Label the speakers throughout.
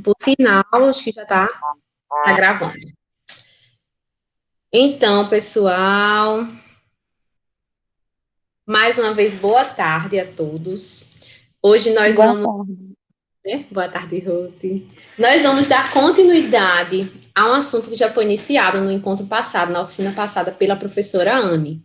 Speaker 1: Por sinal, acho que já está gravando. Então, pessoal, mais uma vez, boa tarde a todos. Hoje nós
Speaker 2: Boa
Speaker 1: vamos...
Speaker 2: tarde.
Speaker 1: Boa tarde, Ruth. Nós vamos dar continuidade a um assunto que já foi iniciado no encontro passado, na oficina passada, pela professora Anne.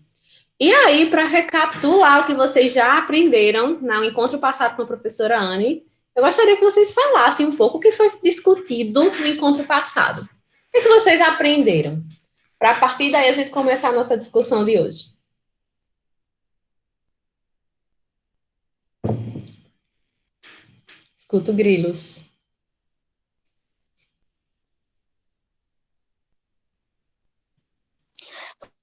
Speaker 1: E aí, para recapitular o que vocês já aprenderam no encontro passado com a professora Anne, eu gostaria que vocês falassem um pouco o que foi discutido no encontro passado. O que vocês aprenderam? Para a partir daí a gente começar a nossa discussão de hoje. Escuto grilos.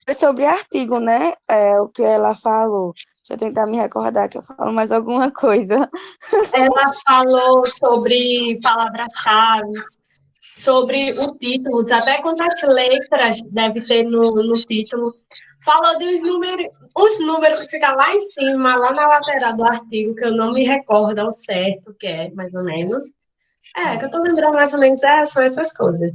Speaker 2: Foi sobre artigo, né? O que ela falou. Deixa eu tentar me recordar que eu falo mais alguma coisa.
Speaker 3: Ela falou sobre palavras-chave, sobre o título, até quantas letras deve ter no título. Falou de uns números que ficam lá em cima, lá na lateral do artigo, que eu não me recordo ao certo, que é mais ou menos. Que eu tô lembrando mais ou menos, são essas coisas.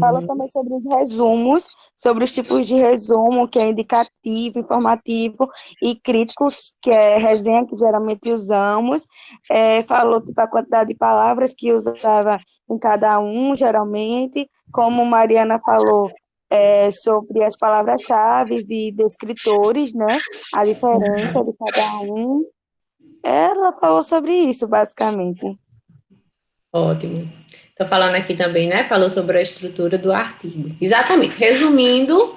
Speaker 2: Fala também sobre os resumos, sobre os tipos de resumo, que é indicativo, informativo, e críticos, que é resenha, que geralmente usamos. Falou tipo, a quantidade de palavras que usava em cada um, geralmente. Como Mariana falou, sobre as palavras-chave e descritores, né? A diferença de cada um. Ela falou sobre isso, basicamente.
Speaker 1: Ótimo. Estou falando aqui também, né? Falou sobre a estrutura do artigo. Exatamente. Resumindo,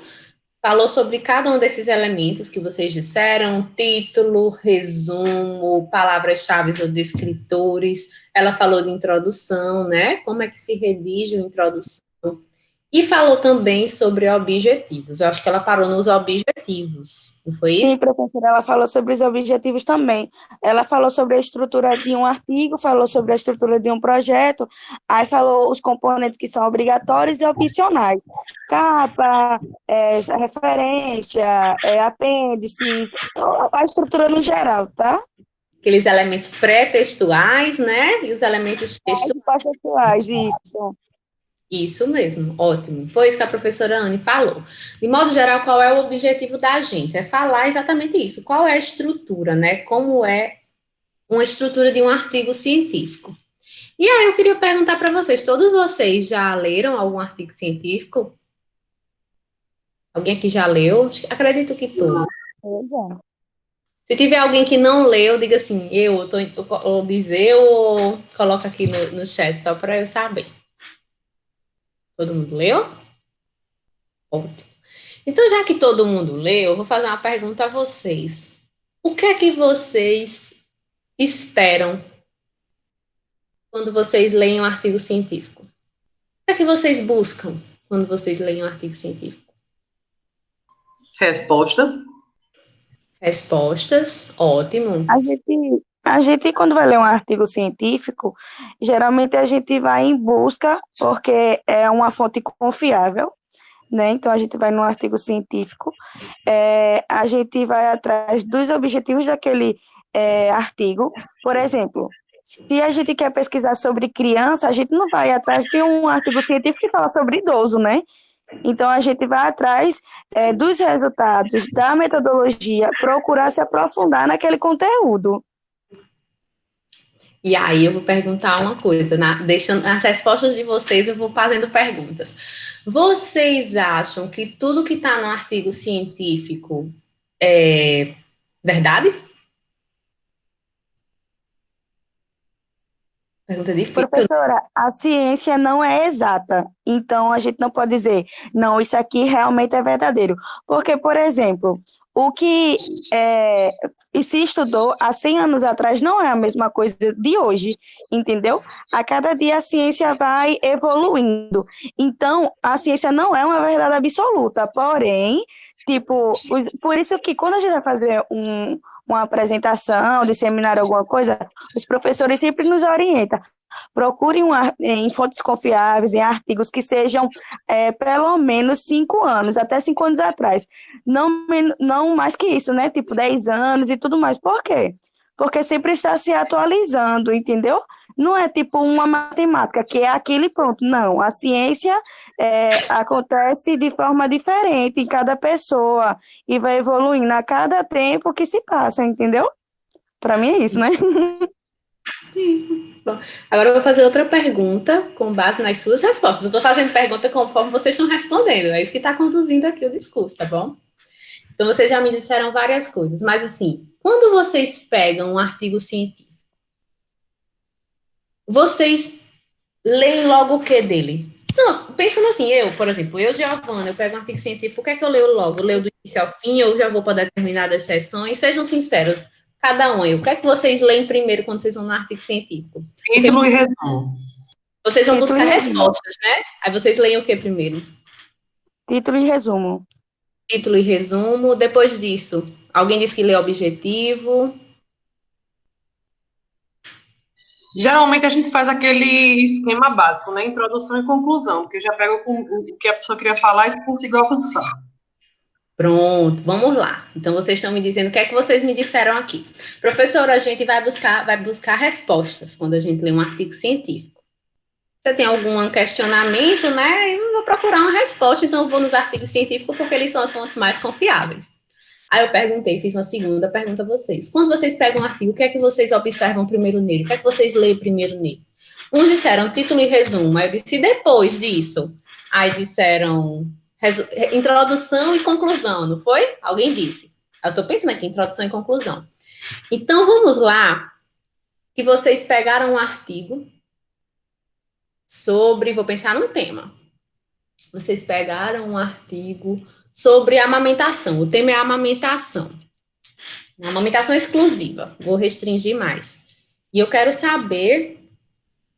Speaker 1: falou sobre cada um desses elementos que vocês disseram: título, resumo, palavras-chave ou descritores. Ela falou de introdução, né? Como é que se redige uma introdução. E falou também sobre objetivos. Eu acho que ela parou nos objetivos, não foi
Speaker 2: Sim,
Speaker 1: isso?
Speaker 2: professora, ela falou sobre os objetivos também. Ela falou sobre a estrutura de um artigo, falou sobre a estrutura de um projeto, aí falou os componentes que são obrigatórios e opcionais. Capa, referência, apêndices, a estrutura no geral, tá?
Speaker 1: Aqueles elementos pré-textuais, né? E os elementos
Speaker 2: As
Speaker 1: textuais.
Speaker 2: conceituais, isso.
Speaker 1: Isso mesmo, ótimo. Foi isso que a professora Anne falou. De modo geral, qual é o objetivo da gente? É falar exatamente isso. Qual é a estrutura, né? Como é uma estrutura de um artigo científico. E aí eu queria perguntar para vocês, todos vocês já leram algum artigo científico? Alguém aqui já leu? Acredito que todos. Se tiver alguém que não leu, diga assim, ou dizer, ou coloca aqui no chat, só para eu saber. Todo mundo leu? Ótimo. Então, já que todo mundo leu, eu vou fazer uma pergunta a vocês. O que é que vocês esperam quando vocês leem um artigo científico? O que é que vocês buscam quando vocês leem um artigo científico?
Speaker 4: Respostas.
Speaker 1: Respostas, ótimo.
Speaker 2: A gente, quando vai ler um artigo científico, geralmente a gente vai em busca, porque é uma fonte confiável, né? Então, a gente vai num artigo científico, a gente vai atrás dos objetivos daquele artigo. Por exemplo, se a gente quer pesquisar sobre criança, a gente não vai atrás de um artigo científico que fala sobre idoso, né? Então, a gente vai atrás dos resultados, da metodologia, procurar se aprofundar naquele conteúdo.
Speaker 1: E aí eu vou perguntar uma coisa, deixando as respostas de vocês, eu vou fazendo perguntas. Vocês acham que tudo que está no artigo científico é verdade? Pergunta difícil.
Speaker 2: Professora, a ciência não é exata, então a gente não pode dizer, não, isso aqui realmente é verdadeiro. Porque, por exemplo, o que se estudou há 100 anos atrás não é a mesma coisa de hoje, entendeu? A cada dia a ciência vai evoluindo. Então, a ciência não é uma verdade absoluta, porém, tipo, por isso que quando a gente vai fazer uma apresentação, disseminar alguma coisa, os professores sempre nos orientam. Procurem em fontes confiáveis, em artigos que sejam pelo menos 5 anos, até 5 anos atrás. Não mais que isso, né? Tipo 10 anos e tudo mais. Por quê? Porque sempre está se atualizando, entendeu? Não é tipo uma matemática, que é aquele ponto. Não, a ciência acontece de forma diferente em cada pessoa e vai evoluindo a cada tempo que se passa, entendeu? Para mim é isso, né?
Speaker 1: Sim. Bom, agora eu vou fazer outra pergunta com base nas suas respostas. Eu estou fazendo pergunta conforme vocês estão respondendo. É isso que está conduzindo aqui o discurso, tá bom? Então, vocês já me disseram várias coisas, mas assim, quando vocês pegam um artigo científico, vocês leem logo o que dele? Não, pensando assim, por exemplo, Giovana, eu pego um artigo científico, o que é que eu leio logo? Eu leio do início ao fim, ou já vou para determinadas sessões? Sejam sinceros, cada um aí. O que é que vocês leem primeiro quando vocês vão no artigo científico?
Speaker 4: Título e resumo.
Speaker 1: Vocês vão
Speaker 2: Título
Speaker 1: buscar
Speaker 2: e resumo.
Speaker 1: respostas, né? Aí vocês leem o que primeiro?
Speaker 2: Título e resumo.
Speaker 1: Título e resumo. Depois disso, alguém disse que lê objetivo.
Speaker 4: Geralmente a gente faz aquele esquema básico, né? Introdução e conclusão, que eu já pego com o que a pessoa queria falar e se consigo alcançar.
Speaker 1: Pronto, vamos lá. Então, vocês estão me dizendo o que é que vocês me disseram aqui. Professora, a gente vai buscar respostas quando a gente lê um artigo científico. Você tem algum questionamento, né? Eu vou procurar uma resposta, então eu vou nos artigos científicos porque eles são as fontes mais confiáveis. Aí eu perguntei, fiz uma segunda pergunta a vocês. Quando vocês pegam um artigo, o que é que vocês observam primeiro nele? O que é que vocês leem primeiro nele? Uns disseram título e resumo, aí eu disse depois disso. Aí disseram introdução e conclusão, não foi? Alguém disse. Eu estou pensando aqui, introdução e conclusão. Então, vamos lá, que vocês pegaram um artigo sobre, vou pensar num tema. Vocês pegaram um artigo sobre amamentação. O tema é amamentação. Amamentação exclusiva. Vou restringir mais. E eu quero saber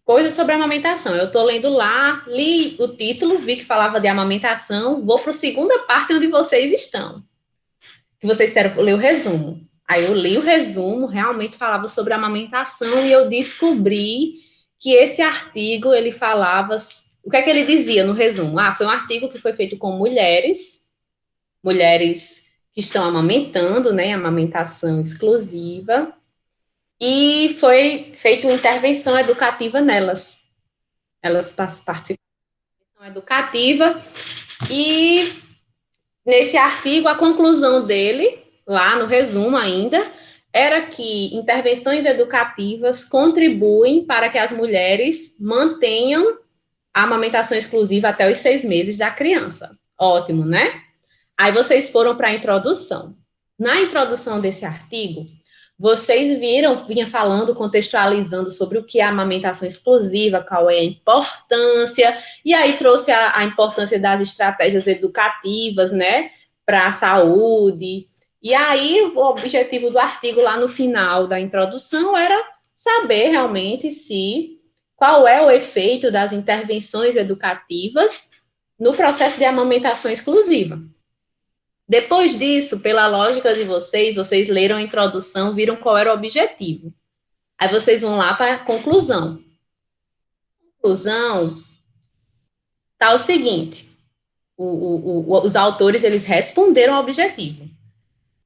Speaker 1: coisas sobre amamentação. Eu estou lendo lá, li o título, vi que falava de amamentação, vou para a segunda parte onde vocês estão. Que vocês disseram, ler o resumo. Aí eu li o resumo, realmente falava sobre amamentação e eu descobri que esse artigo, ele falava... O que é que ele dizia no resumo? Foi um artigo que foi feito com mulheres que estão amamentando, né, amamentação exclusiva, e foi feita uma intervenção educativa nelas. Elas participaram da intervenção educativa, e nesse artigo, a conclusão dele, lá no resumo ainda, era que intervenções educativas contribuem para que as mulheres mantenham a amamentação exclusiva até os 6 meses da criança. Ótimo, né? Aí vocês foram para a introdução. Na introdução desse artigo, vocês vinha falando, contextualizando sobre o que é a amamentação exclusiva, qual é a importância, e aí trouxe a importância das estratégias educativas, né, para a saúde. E aí o objetivo do artigo lá no final da introdução era saber realmente qual é o efeito das intervenções educativas no processo de amamentação exclusiva. Depois disso, pela lógica de vocês leram a introdução, viram qual era o objetivo. Aí vocês vão lá para a conclusão. A conclusão está o seguinte, os autores, eles responderam ao objetivo.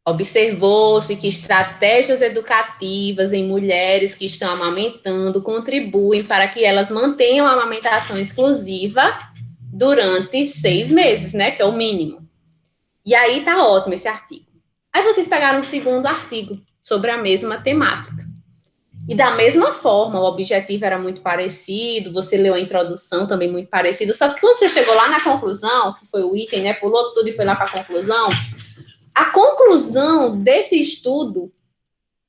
Speaker 1: Observou-se que estratégias educativas em mulheres que estão amamentando contribuem para que elas mantenham a amamentação exclusiva durante 6 meses, né, que é o mínimo. E aí tá ótimo esse artigo. Aí vocês pegaram um segundo artigo sobre a mesma temática. E da mesma forma, o objetivo era muito parecido, você leu a introdução também muito parecido, só que quando você chegou lá na conclusão, que foi o item, né, pulou tudo e foi lá para a conclusão desse estudo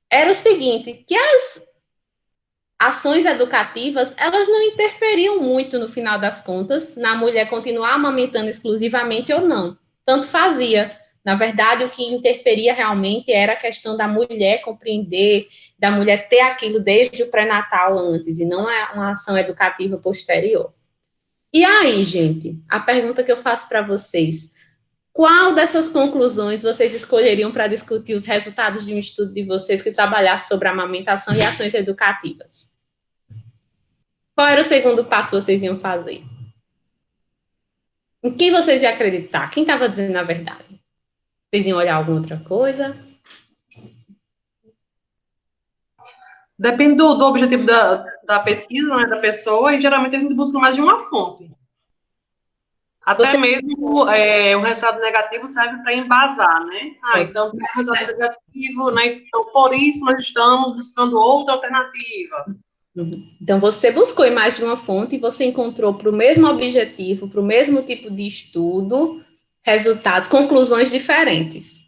Speaker 1: era o seguinte, que as ações educativas, elas não interferiam muito, no final das contas, na mulher continuar amamentando exclusivamente ou não. Tanto fazia. Na verdade, o que interferia realmente era a questão da mulher compreender, da mulher ter aquilo desde o pré-natal antes, e não uma ação educativa posterior. E aí, gente, a pergunta que eu faço para vocês, qual dessas conclusões vocês escolheriam para discutir os resultados de um estudo de vocês que trabalhasse sobre a amamentação e ações educativas? Qual era o segundo passo que vocês iam fazer? Em quem vocês iam acreditar? Quem estava dizendo a verdade? Vocês iam olhar alguma outra coisa?
Speaker 4: Depende do objetivo da pesquisa, né, da pessoa, e geralmente a gente busca mais de uma fonte. Até mesmo o resultado negativo serve para embasar, né? Então, tem um resultado negativo, né? Então, por isso, nós estamos buscando outra alternativa.
Speaker 1: Então, você buscou em mais de uma fonte e você encontrou para o mesmo objetivo, para o mesmo tipo de estudo, resultados, conclusões diferentes.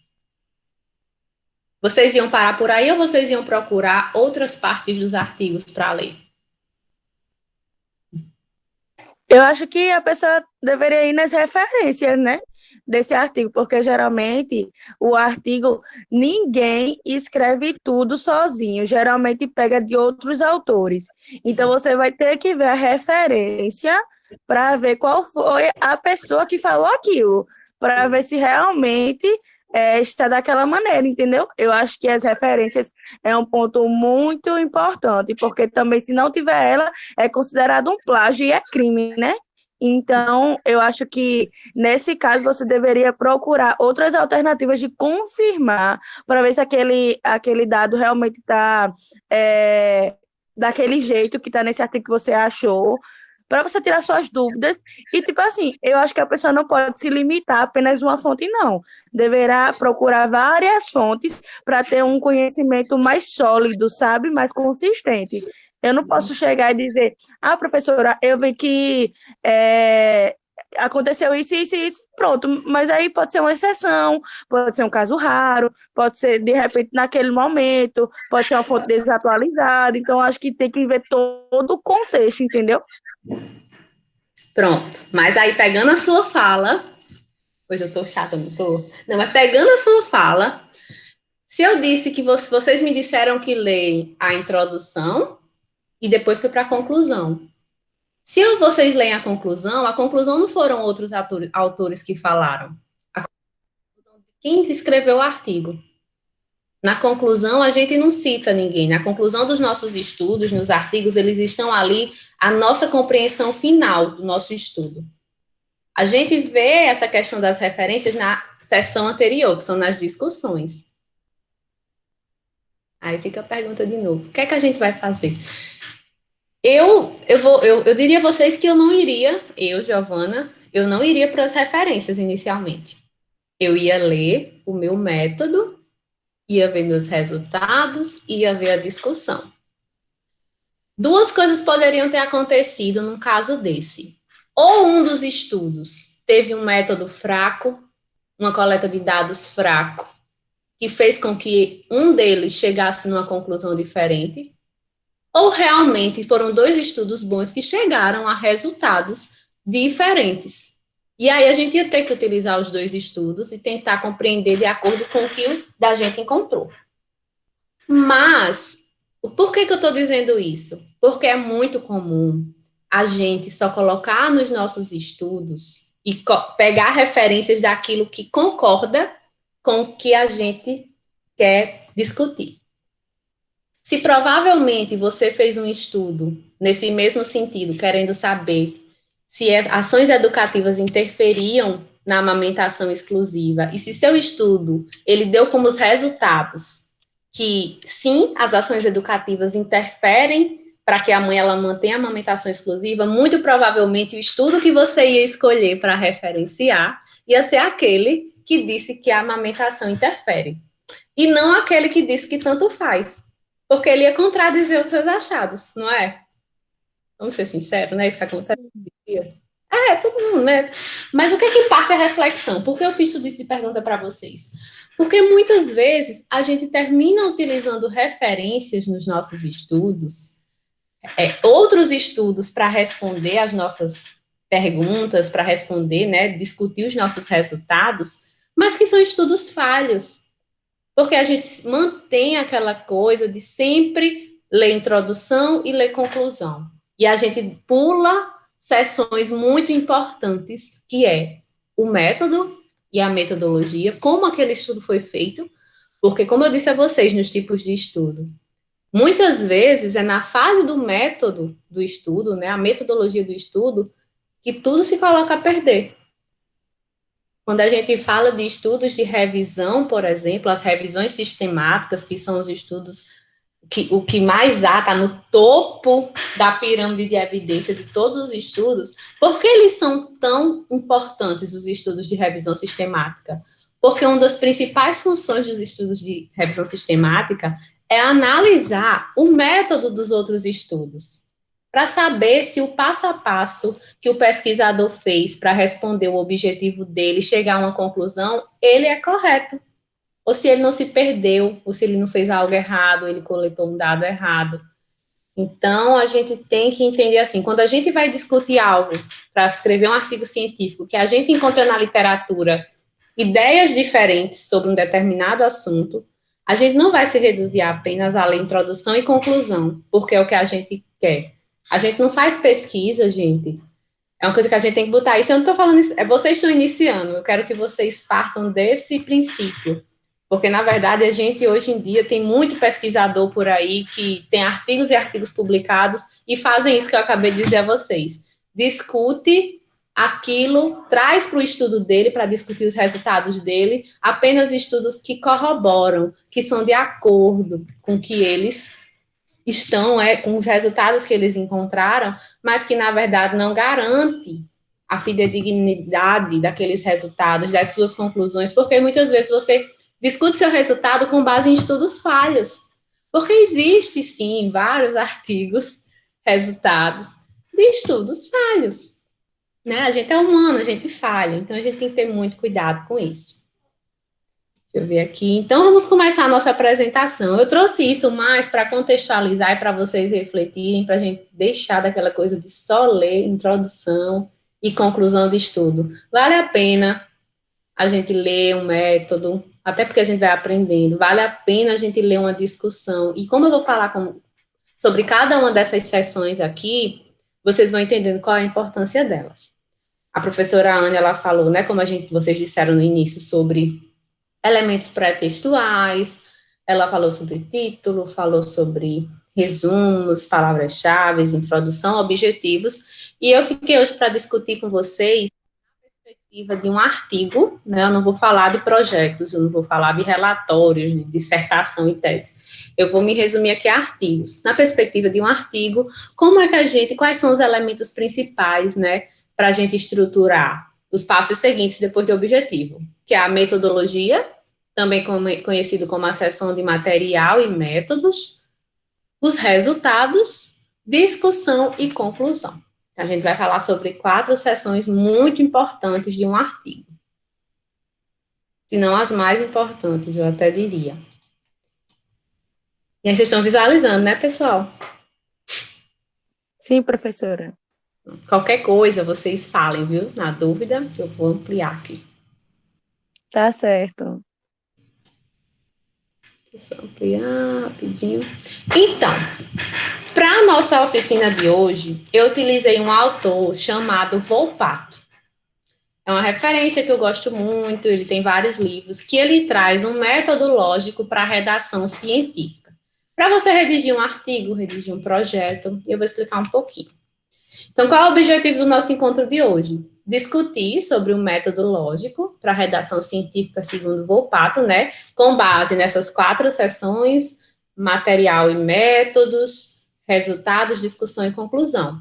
Speaker 1: Vocês iam parar por aí ou vocês iam procurar outras partes dos artigos para ler?
Speaker 2: Eu acho que a pessoa deveria ir nas referências, né, desse artigo, porque geralmente o artigo, ninguém escreve tudo sozinho, geralmente pega de outros autores. Então, você vai ter que ver a referência para ver qual foi a pessoa que falou aquilo, para ver se realmente está daquela maneira, entendeu? Eu acho que as referências é um ponto muito importante, porque também, se não tiver ela, é considerado um plágio e é crime, né? Então, eu acho que, nesse caso, você deveria procurar outras alternativas de confirmar, para ver se aquele dado realmente está daquele jeito que está nesse artigo que você achou, para você tirar suas dúvidas. E, tipo assim, eu acho que a pessoa não pode se limitar a apenas uma fonte, não. Deverá procurar várias fontes para ter um conhecimento mais sólido, sabe? Mais consistente. Eu não posso chegar e dizer, professora, eu vi que aconteceu isso, isso e isso, pronto. Mas aí pode ser uma exceção, pode ser um caso raro, pode ser, de repente, naquele momento, pode ser uma fonte desatualizada. Então, acho que tem que ver todo o contexto, entendeu?
Speaker 1: Pronto. Mas aí, pegando a sua fala, pois eu tô chata, não tô? Não, mas pegando a sua fala, se eu disse que vocês me disseram que leem a introdução e depois foi para a conclusão. Se vocês leem a conclusão não foram outros autores que falaram. A conclusão de quem escreveu o artigo. Na conclusão, a gente não cita ninguém. Na conclusão dos nossos estudos, nos artigos, eles estão ali a nossa compreensão final do nosso estudo. A gente vê essa questão das referências na sessão anterior, que são nas discussões. Aí fica a pergunta de novo. O que é que a gente vai fazer? Eu diria a vocês que eu não iria, Giovana, eu não iria para as referências inicialmente. Eu ia ler o meu método, ia ver meus resultados, ia ver a discussão. Duas coisas poderiam ter acontecido num caso desse. Ou um dos estudos teve um método fraco, uma coleta de dados fraco, que fez com que um deles chegasse numa conclusão diferente, ou realmente foram dois estudos bons que chegaram a resultados diferentes. E aí a gente ia ter que utilizar os dois estudos e tentar compreender de acordo com o que a gente encontrou. Mas, por que eu estou dizendo isso? Porque é muito comum a gente só colocar nos nossos estudos e pegar referências daquilo que concorda com o que a gente quer discutir. Se provavelmente você fez um estudo nesse mesmo sentido, querendo saber se ações educativas interferiam na amamentação exclusiva, e se seu estudo ele deu como os resultados que sim, as ações educativas interferem para que a mãe ela mantenha a amamentação exclusiva, muito provavelmente o estudo que você ia escolher para referenciar ia ser aquele que disse que a amamentação interfere, e não aquele que disse que tanto faz. Porque ele ia contradizer os seus achados, não é? Vamos ser sinceros, não é isso que acontece? Todo mundo, né? Mas o que é que parte a reflexão? Por que eu fiz tudo isso de pergunta para vocês? Porque muitas vezes a gente termina utilizando referências nos nossos estudos, outros estudos para responder às nossas perguntas, para responder, né, discutir os nossos resultados, mas que são estudos falhos. Porque a gente mantém aquela coisa de sempre ler introdução e ler conclusão. E a gente pula sessões muito importantes, que é o método e a metodologia, como aquele estudo foi feito, porque, como eu disse a vocês, nos tipos de estudo, muitas vezes é na fase do método do estudo, né, a metodologia do estudo, que tudo se coloca a perder. Quando a gente fala de estudos de revisão, por exemplo, as revisões sistemáticas, que são os estudos o que mais há, está no topo da pirâmide de evidência de todos os estudos. Por que eles são tão importantes, os estudos de revisão sistemática? Porque uma das principais funções dos estudos de revisão sistemática é analisar o método dos outros estudos, para saber se o passo a passo que o pesquisador fez para responder o objetivo dele, chegar a uma conclusão, ele é correto. Ou se ele não se perdeu, ou se ele não fez algo errado, ele coletou um dado errado. Então, a gente tem que entender assim, quando a gente vai discutir algo para escrever um artigo científico, que a gente encontra na literatura ideias diferentes sobre um determinado assunto, a gente não vai se reduzir apenas a ler introdução e conclusão, porque é o que a gente quer. A gente não faz pesquisa, gente. É uma coisa que a gente tem que botar. Isso eu não estou falando, vocês estão iniciando, eu quero que vocês partam desse princípio. Porque, na verdade, a gente, hoje em dia, tem muito pesquisador por aí que tem artigos e artigos publicados e fazem isso que eu acabei de dizer a vocês. Discute aquilo, traz para o estudo dele, para discutir os resultados dele, apenas estudos que corroboram, que são de acordo com o que eles estão, com os resultados que eles encontraram, mas que, na verdade, não garante a fidedignidade daqueles resultados, das suas conclusões, porque muitas vezes você discute seu resultado com base em estudos falhos, porque existe, sim, vários artigos, resultados de estudos falhos, né? A gente é humano, a gente falha, então a gente tem que ter muito cuidado com isso. Deixa eu ver aqui. Então, vamos começar a nossa apresentação. Eu trouxe isso mais para contextualizar e para vocês refletirem, para a gente deixar daquela coisa de só ler introdução e conclusão de estudo. Vale a pena a gente ler um método, até porque a gente vai aprendendo, vale a pena a gente ler uma discussão. E como eu vou falar sobre cada uma dessas sessões aqui, vocês vão entendendo qual é a importância delas. A professora Anne, ela falou, né, como vocês disseram no início, sobre elementos pré-textuais, ela falou sobre título, falou sobre resumos, palavras-chave, introdução, objetivos, e eu fiquei hoje para discutir com vocês de um artigo, né? Eu não vou falar de projetos, eu não vou falar de relatórios, de dissertação e tese. Eu vou me resumir aqui a artigos. Na perspectiva de um artigo, como é que quais são os elementos principais, né, para a gente estruturar os passos seguintes depois do objetivo, que é a metodologia, também conhecido como a seção de material e métodos, os resultados, discussão e conclusão. A gente vai falar sobre 4 seções muito importantes de um artigo. Se não as mais importantes, eu até diria. E aí vocês estão visualizando, né, pessoal?
Speaker 2: Sim, professora.
Speaker 1: Qualquer coisa, vocês falem, viu? Na dúvida, eu vou ampliar aqui.
Speaker 2: Tá certo.
Speaker 1: Deixa eu ampliar rapidinho. Então, para a nossa oficina de hoje, eu utilizei um autor chamado Volpato. É uma referência que eu gosto muito, ele tem vários livros, que ele traz um método lógico para a redação científica. Para você redigir um artigo, redigir um projeto, eu vou explicar um pouquinho. Então, qual é o objetivo do nosso encontro de hoje? Discutir sobre o método lógico para a redação científica segundo Volpato, né? Com base nessas 4 seções, material e métodos, resultados, discussão e conclusão,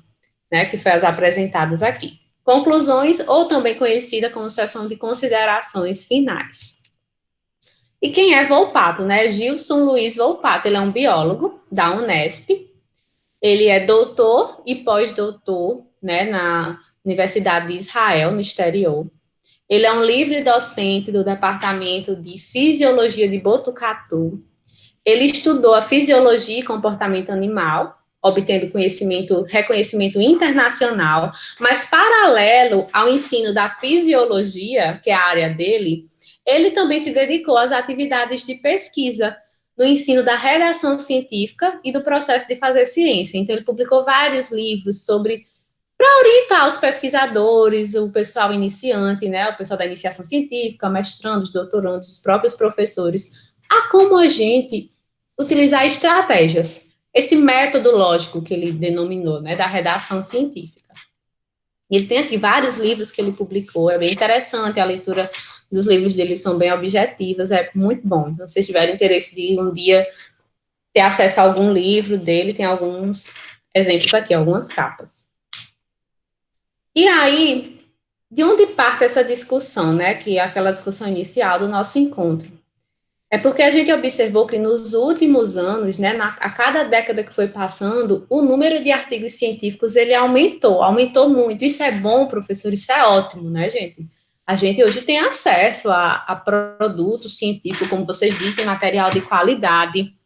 Speaker 1: né? Que foi as apresentadas aqui. Conclusões, ou também conhecida como seção de considerações finais. E quem é Volpato, né? Gilson Luiz Volpato, ele é um biólogo da Unesp, ele é doutor e pós-doutor, né, na Universidade de Israel, no exterior. Ele é um livre docente do Departamento de Fisiologia de Botucatu. Ele estudou a fisiologia e comportamento animal, obtendo reconhecimento internacional, mas paralelo ao ensino da fisiologia, que é a área dele, ele também se dedicou às atividades de pesquisa, no ensino da redação científica e do processo de fazer ciência. Então, ele publicou vários livros para orientar os pesquisadores, o pessoal iniciante, né, o pessoal da iniciação científica, mestrandos, doutorandos, os próprios professores, a como a gente utilizar estratégias. Esse método lógico que ele denominou, né, da redação científica. E ele tem aqui vários livros que ele publicou, é bem interessante, a leitura dos livros dele são bem objetivas, é muito bom. Então, se vocês tiverem interesse de um dia ter acesso a algum livro dele, tem alguns exemplos aqui, algumas capas. E aí, de onde parte essa discussão, né, que é aquela discussão inicial do nosso encontro? É porque a gente observou que nos últimos anos, né, a cada década que foi passando, o número de artigos científicos, ele aumentou muito. Isso é bom, professor, isso é ótimo, né, gente? A gente hoje tem acesso a produtos científicos, como vocês dizem, material de qualidade.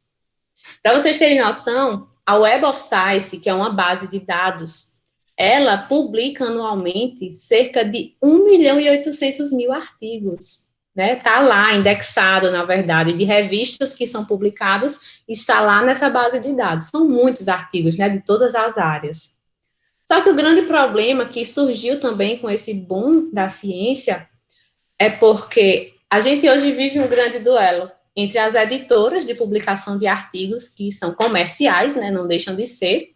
Speaker 1: Para vocês terem noção, a Web of Science, que é uma base de dados, ela publica anualmente cerca de 1.800.000 artigos. Né, tá lá indexado, na verdade, de revistas que são publicadas, está lá nessa base de dados. São muitos artigos, né, de todas as áreas. Só que o grande problema que surgiu também com esse boom da ciência é porque a gente hoje vive um grande duelo entre as editoras de publicação de artigos, que são comerciais, né, não deixam de ser,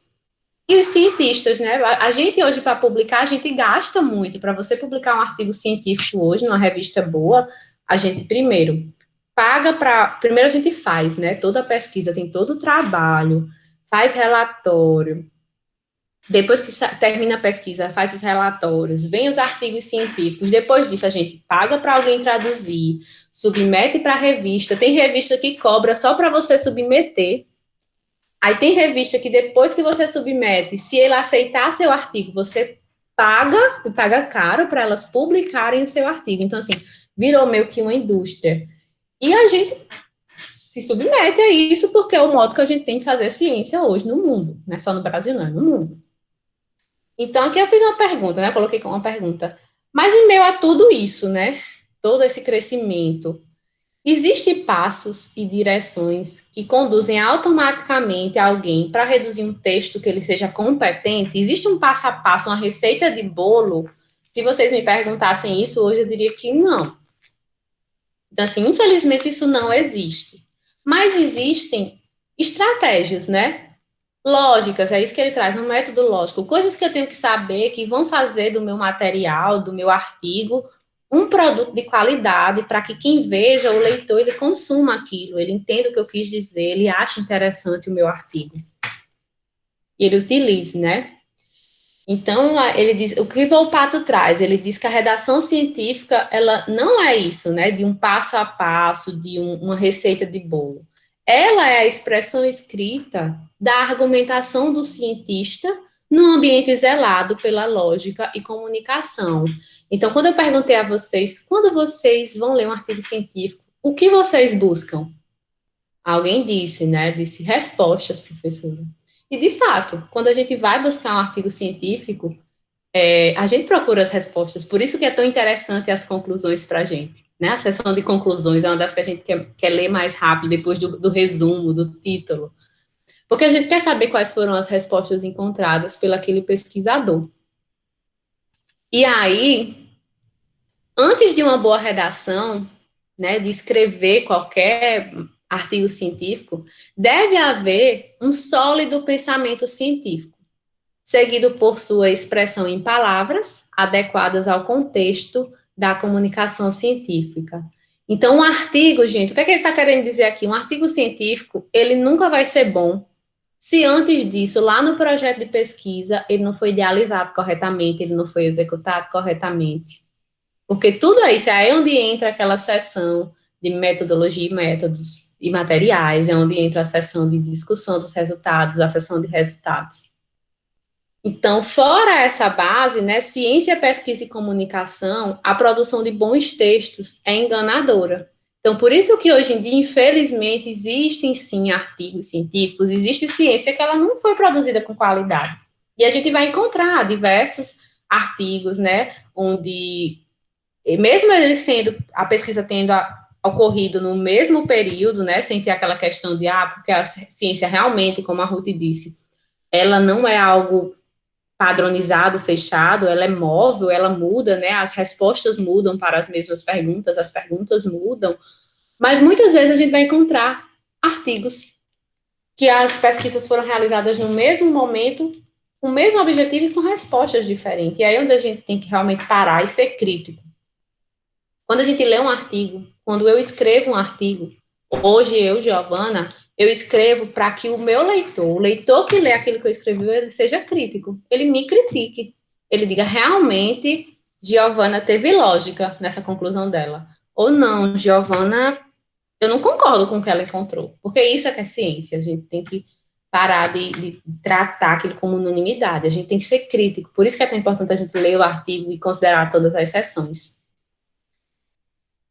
Speaker 1: e os cientistas, né? A gente hoje, para publicar, a gente gasta muito. Para você publicar um artigo científico hoje, numa revista boa, a gente primeiro paga para. Primeiro a gente faz, né? Toda a pesquisa, tem todo o trabalho, faz relatório. Depois que termina a pesquisa, faz os relatórios, vem os artigos científicos. Depois disso, a gente paga para alguém traduzir, submete para a revista. Tem revista que cobra só para você submeter. Aí tem revista que depois que você submete, se ele aceitar seu artigo, você paga caro para elas publicarem o seu artigo. Então, assim, virou meio que uma indústria. E a gente se submete a isso porque é o modo que a gente tem de fazer ciência hoje no mundo. Não é só no Brasil, não, é no mundo. Então, aqui eu fiz uma pergunta, né? Coloquei uma pergunta. Mas em meio a tudo isso, né? Todo esse crescimento, existem passos e direções que conduzem automaticamente alguém para reduzir um texto que ele seja competente? Existe um passo a passo, uma receita de bolo? Se vocês me perguntassem isso hoje, eu diria que não. Então, assim, infelizmente isso não existe. Mas existem estratégias, né? Lógicas, é isso que ele traz, um método lógico. Coisas que eu tenho que saber que vão fazer do meu material, do meu artigo, um produto de qualidade para que quem veja, o leitor, ele consuma aquilo, ele entenda o que eu quis dizer, ele ache interessante o meu artigo. E ele utilize, né? Então, ele diz, o que Volpato traz? Ele diz que a redação científica, ela não é isso, né? De um passo a passo, de uma receita de bolo. Ela é a expressão escrita da argumentação do cientista num ambiente zelado pela lógica e comunicação. Então, quando eu perguntei a vocês, quando vocês vão ler um artigo científico, o que vocês buscam? Alguém disse, né? Disse respostas, professora. E, de fato, quando a gente vai buscar um artigo científico, a gente procura as respostas. Por isso que é tão interessante as conclusões para a gente. Né? A seção de conclusões é uma das que a gente quer ler mais rápido, depois do resumo, do título. Porque a gente quer saber quais foram as respostas encontradas pelo aquele pesquisador. E aí, antes de uma boa redação, né, de escrever qualquer artigo científico, deve haver um sólido pensamento científico, seguido por sua expressão em palavras adequadas ao contexto da comunicação científica. Então, um artigo, gente, o que é que ele está querendo dizer aqui? Um artigo científico, ele nunca vai ser bom se antes disso, lá no projeto de pesquisa, ele não foi idealizado corretamente, ele não foi executado corretamente. Porque tudo isso é aí onde entra aquela seção de metodologia e métodos e materiais, é onde entra a seção de discussão dos resultados, a seção de resultados. Então, fora essa base, né, ciência, pesquisa e comunicação, a produção de bons textos é enganadora. Então, por isso que hoje em dia, infelizmente, existem sim artigos científicos, existe ciência que ela não foi produzida com qualidade. E a gente vai encontrar diversos artigos, né, onde, mesmo eles sendo, a pesquisa tendo ocorrido no mesmo período, né, sem ter aquela questão de, porque a ciência realmente, como a Ruth disse, ela não é algo padronizado, fechado, ela é móvel, ela muda, né, as respostas mudam para as mesmas perguntas, as perguntas mudam, mas muitas vezes a gente vai encontrar artigos que as pesquisas foram realizadas no mesmo momento, com o mesmo objetivo e com respostas diferentes, e aí é onde a gente tem que realmente parar e ser crítico. Quando a gente lê um artigo, quando eu escrevo um artigo, hoje eu, Giovana, Eu escrevo para que o meu leitor, o leitor que lê aquilo que eu escrevi, ele seja crítico, ele me critique, ele diga realmente Giovana teve lógica nessa conclusão dela. Ou não, Giovana, eu não concordo com o que ela encontrou, porque isso é que é ciência, a gente tem que parar de tratar aquilo como unanimidade, a gente tem que ser crítico, por isso que é tão importante a gente ler o artigo e considerar todas as seções.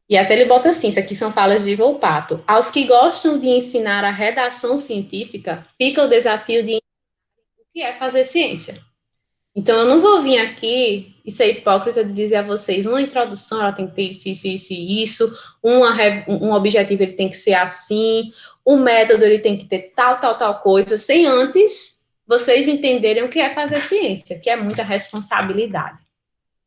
Speaker 1: E até ele bota assim, isso aqui são falas de Volpato. Aos que gostam de ensinar a redação científica, fica o desafio de ensinar o que é fazer ciência. Então, eu não vou vir aqui e ser hipócrita de dizer a vocês, uma introdução, ela tem que ter isso, um objetivo ele tem que ser assim, um método ele tem que ter tal coisa, sem antes vocês entenderem o que é fazer ciência, que é muita responsabilidade.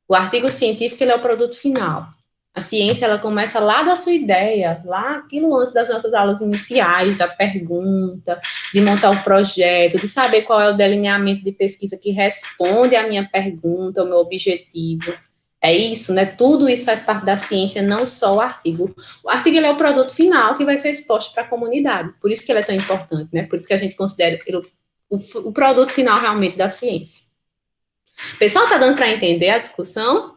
Speaker 1: O artigo científico, ele é o produto final. A ciência, ela começa lá da sua ideia, lá aquilo antes das nossas aulas iniciais, da pergunta, de montar um projeto, de saber qual é o delineamento de pesquisa que responde à minha pergunta, ao meu objetivo. É isso, né? Tudo isso faz parte da ciência, não só o artigo. O artigo, ele é o produto final que vai ser exposto para a comunidade. Por isso que ele é tão importante, né? Por isso que a gente considera o produto final realmente da ciência. Pessoal, tá dando para entender a discussão?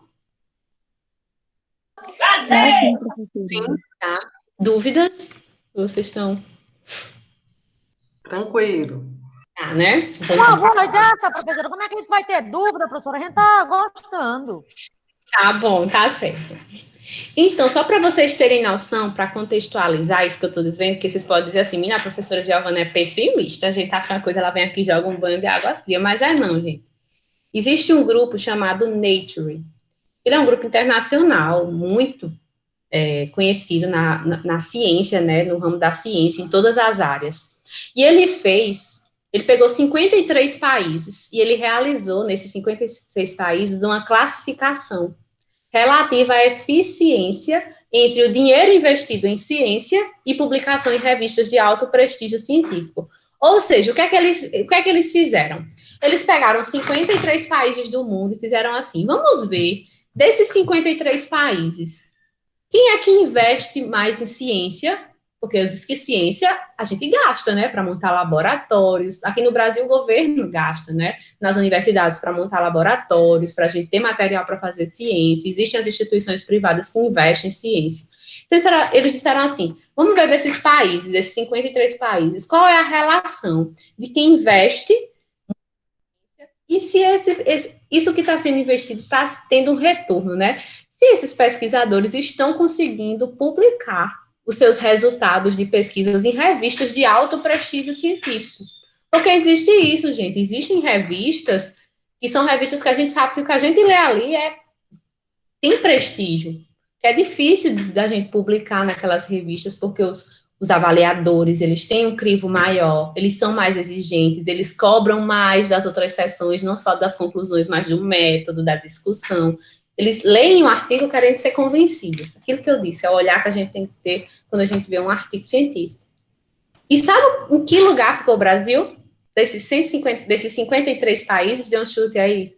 Speaker 4: Sim,
Speaker 1: Tá. Dúvidas? Vocês estão...
Speaker 4: tranquilo.
Speaker 1: Tá, né?
Speaker 5: Uma boa ideia, professora. Como é que a gente vai ter dúvida, professora? A gente tá gostando.
Speaker 1: Tá bom, tá certo. Então, só para vocês terem noção, para contextualizar isso que eu estou dizendo, que vocês podem dizer assim, minha professora Giovana é pessimista, a gente acha uma coisa, ela vem aqui e joga um banho de água fria, mas é não, gente. Existe um grupo chamado Nature. Ele é um grupo internacional, muito conhecido na ciência, né, no ramo da ciência, em todas as áreas. E ele pegou 53 países e ele realizou, nesses 56 países, uma classificação relativa à eficiência entre o dinheiro investido em ciência e publicação em revistas de alto prestígio científico. Ou seja, o que é que eles fizeram? Eles pegaram 53 países do mundo e fizeram assim, vamos ver, desses 53 países, quem é que investe mais em ciência? Porque eu disse que ciência a gente gasta, né, para montar laboratórios. Aqui no Brasil o governo gasta, né, nas universidades para montar laboratórios, para a gente ter material para fazer ciência. Existem as instituições privadas que investem em ciência. Então eles disseram assim, vamos ver desses países, desses 53 países, qual é a relação de quem investe e se isso que está sendo investido está tendo um retorno, né? Se esses pesquisadores estão conseguindo publicar os seus resultados de pesquisas em revistas de alto prestígio científico. Porque existe isso, gente. Existem revistas que são revistas que a gente sabe que o que a gente lê ali tem prestígio. É difícil da gente publicar naquelas revistas porque os avaliadores, eles têm um crivo maior, eles são mais exigentes, eles cobram mais das outras sessões, não só das conclusões, mas do método, da discussão. Eles leem o artigo querendo ser convencidos. Aquilo que eu disse, é o olhar que a gente tem que ter quando a gente vê um artigo científico. E sabe em que lugar ficou o Brasil? Desses 53 países, dê um chute aí.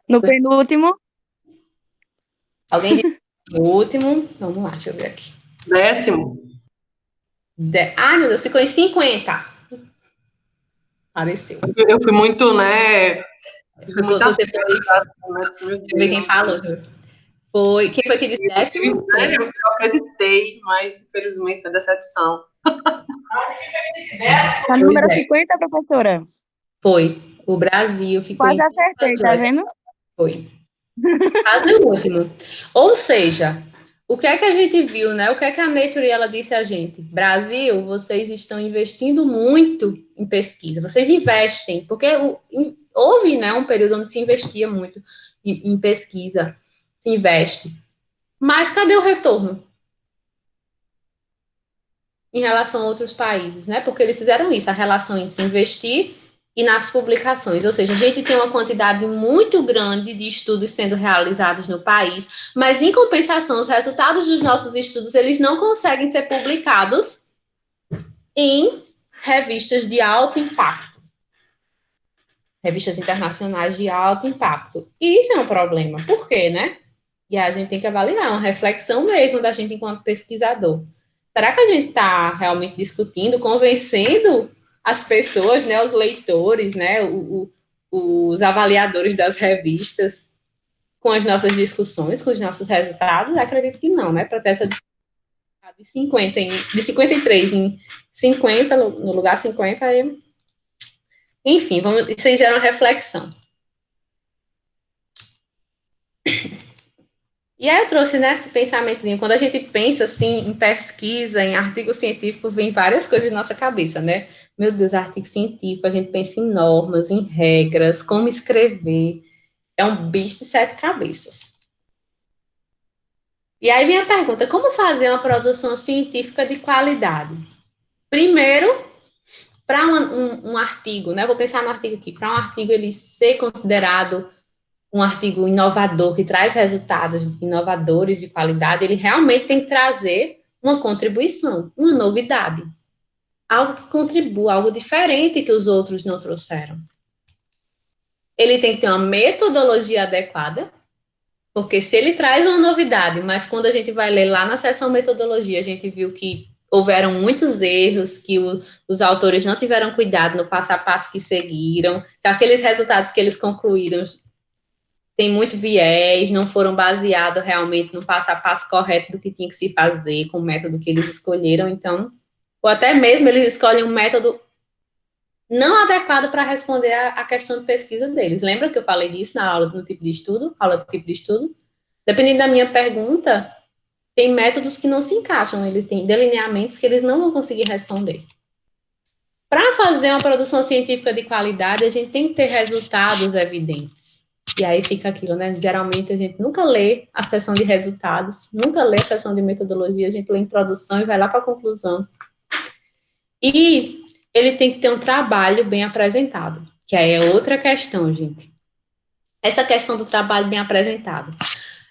Speaker 2: No penúltimo.
Speaker 1: Alguém disse o último? Vamos lá, deixa eu ver aqui.
Speaker 4: 10º.
Speaker 1: Ai, meu Deus, ficou em 50. Apareceu.
Speaker 4: Eu fui muito, né? Fui muito
Speaker 1: Você foi... Deixa eu ver quem falou. Foi... Quem foi que disse 10º?
Speaker 4: Eu acreditei, mas infelizmente a decepção.
Speaker 2: A número 50, professora?
Speaker 1: Foi. O Brasil ficou
Speaker 2: Quase acertei, tá vendo?
Speaker 1: Foi. Quase o último. Ou seja, o que é que a gente viu, né? O que é que a Nature ela disse a gente? Brasil, vocês estão investindo muito em pesquisa. Vocês investem, porque houve, né, um período onde se investia muito em pesquisa, se investe. Mas cadê o retorno? Em relação a outros países, né? Porque eles fizeram isso, a relação entre investir e nas publicações, ou seja, a gente tem uma quantidade muito grande de estudos sendo realizados no país, mas em compensação, os resultados dos nossos estudos, eles não conseguem ser publicados em revistas de alto impacto, revistas internacionais de alto impacto. E isso é um problema, por quê, né? E a gente tem que avaliar, uma reflexão mesmo da gente enquanto pesquisador. será que a gente está realmente discutindo, convencendo as pessoas, né, os leitores, né, os avaliadores das revistas com as nossas discussões, com os nossos resultados? Eu acredito que não, né, para ter essa de 50 de 53 em 50 no lugar 50, aí, enfim, isso aí gera uma reflexão. E aí eu trouxe nesse pensamentozinho, quando a gente pensa assim em pesquisa, em artigo científico, vem várias coisas na nossa cabeça, né? Meu Deus, artigo científico, a gente pensa em normas, em regras, como escrever. É um bicho de 7 cabeças. E aí vem a pergunta, como fazer uma produção científica de qualidade? Primeiro, para um artigo, né? Vou pensar no artigo aqui, para um artigo ele ser considerado um artigo inovador, que traz resultados inovadores de qualidade, ele realmente tem que trazer uma contribuição, uma novidade. Algo que contribua, algo diferente que os outros não trouxeram. Ele tem que ter uma metodologia adequada, porque se ele traz uma novidade, mas quando a gente vai ler lá na seção metodologia, a gente viu que houveram muitos erros, que os autores não tiveram cuidado no passo a passo que seguiram, que aqueles resultados que eles concluíram tem muito viés, não foram baseados realmente no passo a passo correto do que tinha que se fazer, com o método que eles escolheram, então, ou até mesmo eles escolhem um método não adequado para responder a questão de pesquisa deles. Lembra que eu falei disso na aula do tipo de estudo, aula do tipo de estudo? Dependendo da minha pergunta, tem métodos que não se encaixam, eles têm delineamentos que eles não vão conseguir responder. Para fazer uma produção científica de qualidade, a gente tem que ter resultados evidentes. E aí fica aquilo, né? Geralmente a gente nunca lê a seção de resultados, nunca lê a seção de metodologia, a gente lê a introdução e vai lá para a conclusão. E ele tem que ter um trabalho bem apresentado, que aí é outra questão, gente. Essa questão do trabalho bem apresentado.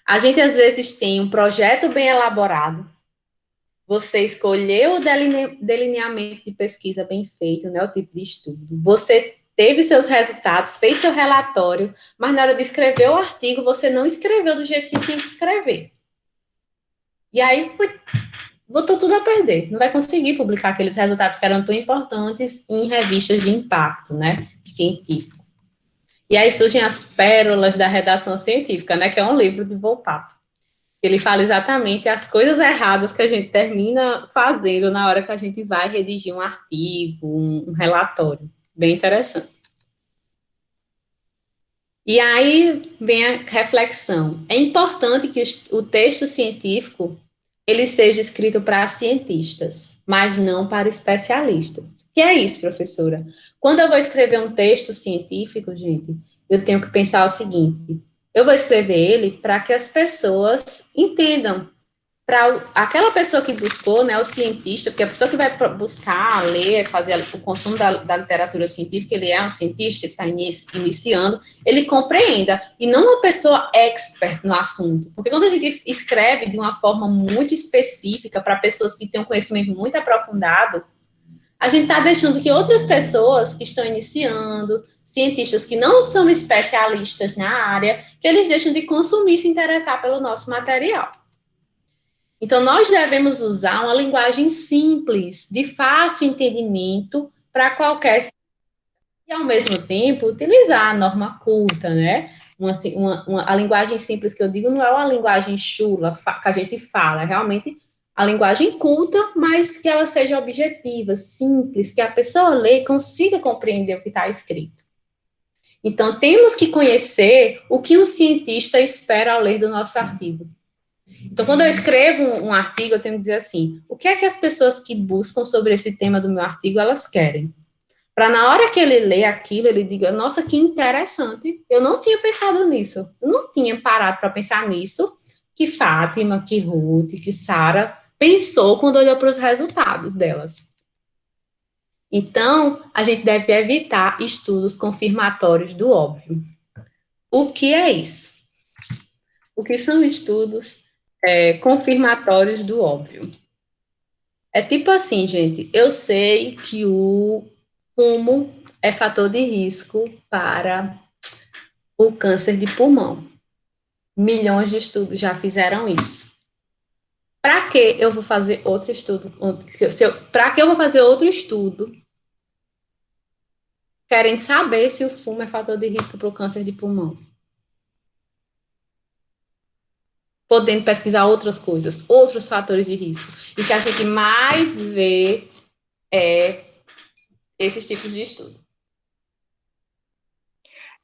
Speaker 1: A gente, às vezes, tem um projeto bem elaborado, você escolheu o delineamento de pesquisa bem feito, né, o tipo de estudo. Você teve seus resultados, fez seu relatório, mas na hora de escrever o artigo, você não escreveu do jeito que tinha que escrever. E aí botou tudo a perder. Não vai conseguir publicar aqueles resultados que eram tão importantes em revistas de impacto, né, científico. E aí surgem as pérolas da redação científica, né, que é um livro de Volpato. Ele fala exatamente as coisas erradas que a gente termina fazendo na hora que a gente vai redigir um artigo, um relatório. Bem interessante. E aí vem a reflexão. É importante que o texto científico ele seja escrito para cientistas, mas não para especialistas. O que é isso, professora? Quando eu vou escrever um texto científico, gente, eu tenho que pensar o seguinte: eu vou escrever ele para que as pessoas entendam. Para aquela pessoa que buscou, né, o cientista, porque a pessoa que vai buscar, ler, fazer o consumo da literatura científica, ele é um cientista, ele está iniciando, ele compreenda, e não uma pessoa expert no assunto, porque quando a gente escreve de uma forma muito específica para pessoas que têm um conhecimento muito aprofundado, a gente está deixando que outras pessoas que estão iniciando, cientistas que não são especialistas na área, que eles deixam de consumir e se interessar pelo nosso material. Então, nós devemos usar uma linguagem simples, de fácil entendimento para qualquer e, ao mesmo tempo, utilizar a norma culta, né? A linguagem simples que eu digo não é uma linguagem chula que a gente fala, é realmente a linguagem culta, mas que ela seja objetiva, simples, que a pessoa lê e consiga compreender o que está escrito. Então, temos que conhecer o que um cientista espera ao ler do nosso artigo. Então, quando eu escrevo um artigo, eu tenho que dizer assim, o que é que as pessoas que buscam sobre esse tema do meu artigo, elas querem? Para na hora que ele lê aquilo, ele diga, nossa, que interessante, eu não tinha pensado nisso, eu não tinha parado para pensar nisso, que Fátima, que Ruth, que Sara pensou quando olhou para os resultados delas. Então, a gente deve evitar estudos confirmatórios do óbvio. O que é isso? O que são estudos confirmatórios do óbvio? É tipo assim, gente, eu sei que o fumo é fator de risco para o câncer de pulmão. Milhões de estudos já fizeram isso. Para que eu vou fazer outro estudo? Para que eu vou fazer outro estudo querendo saber se o fumo é fator de risco para o câncer de pulmão? Podendo pesquisar outras coisas, outros fatores de risco. E que a gente mais vê é esses tipos de estudo.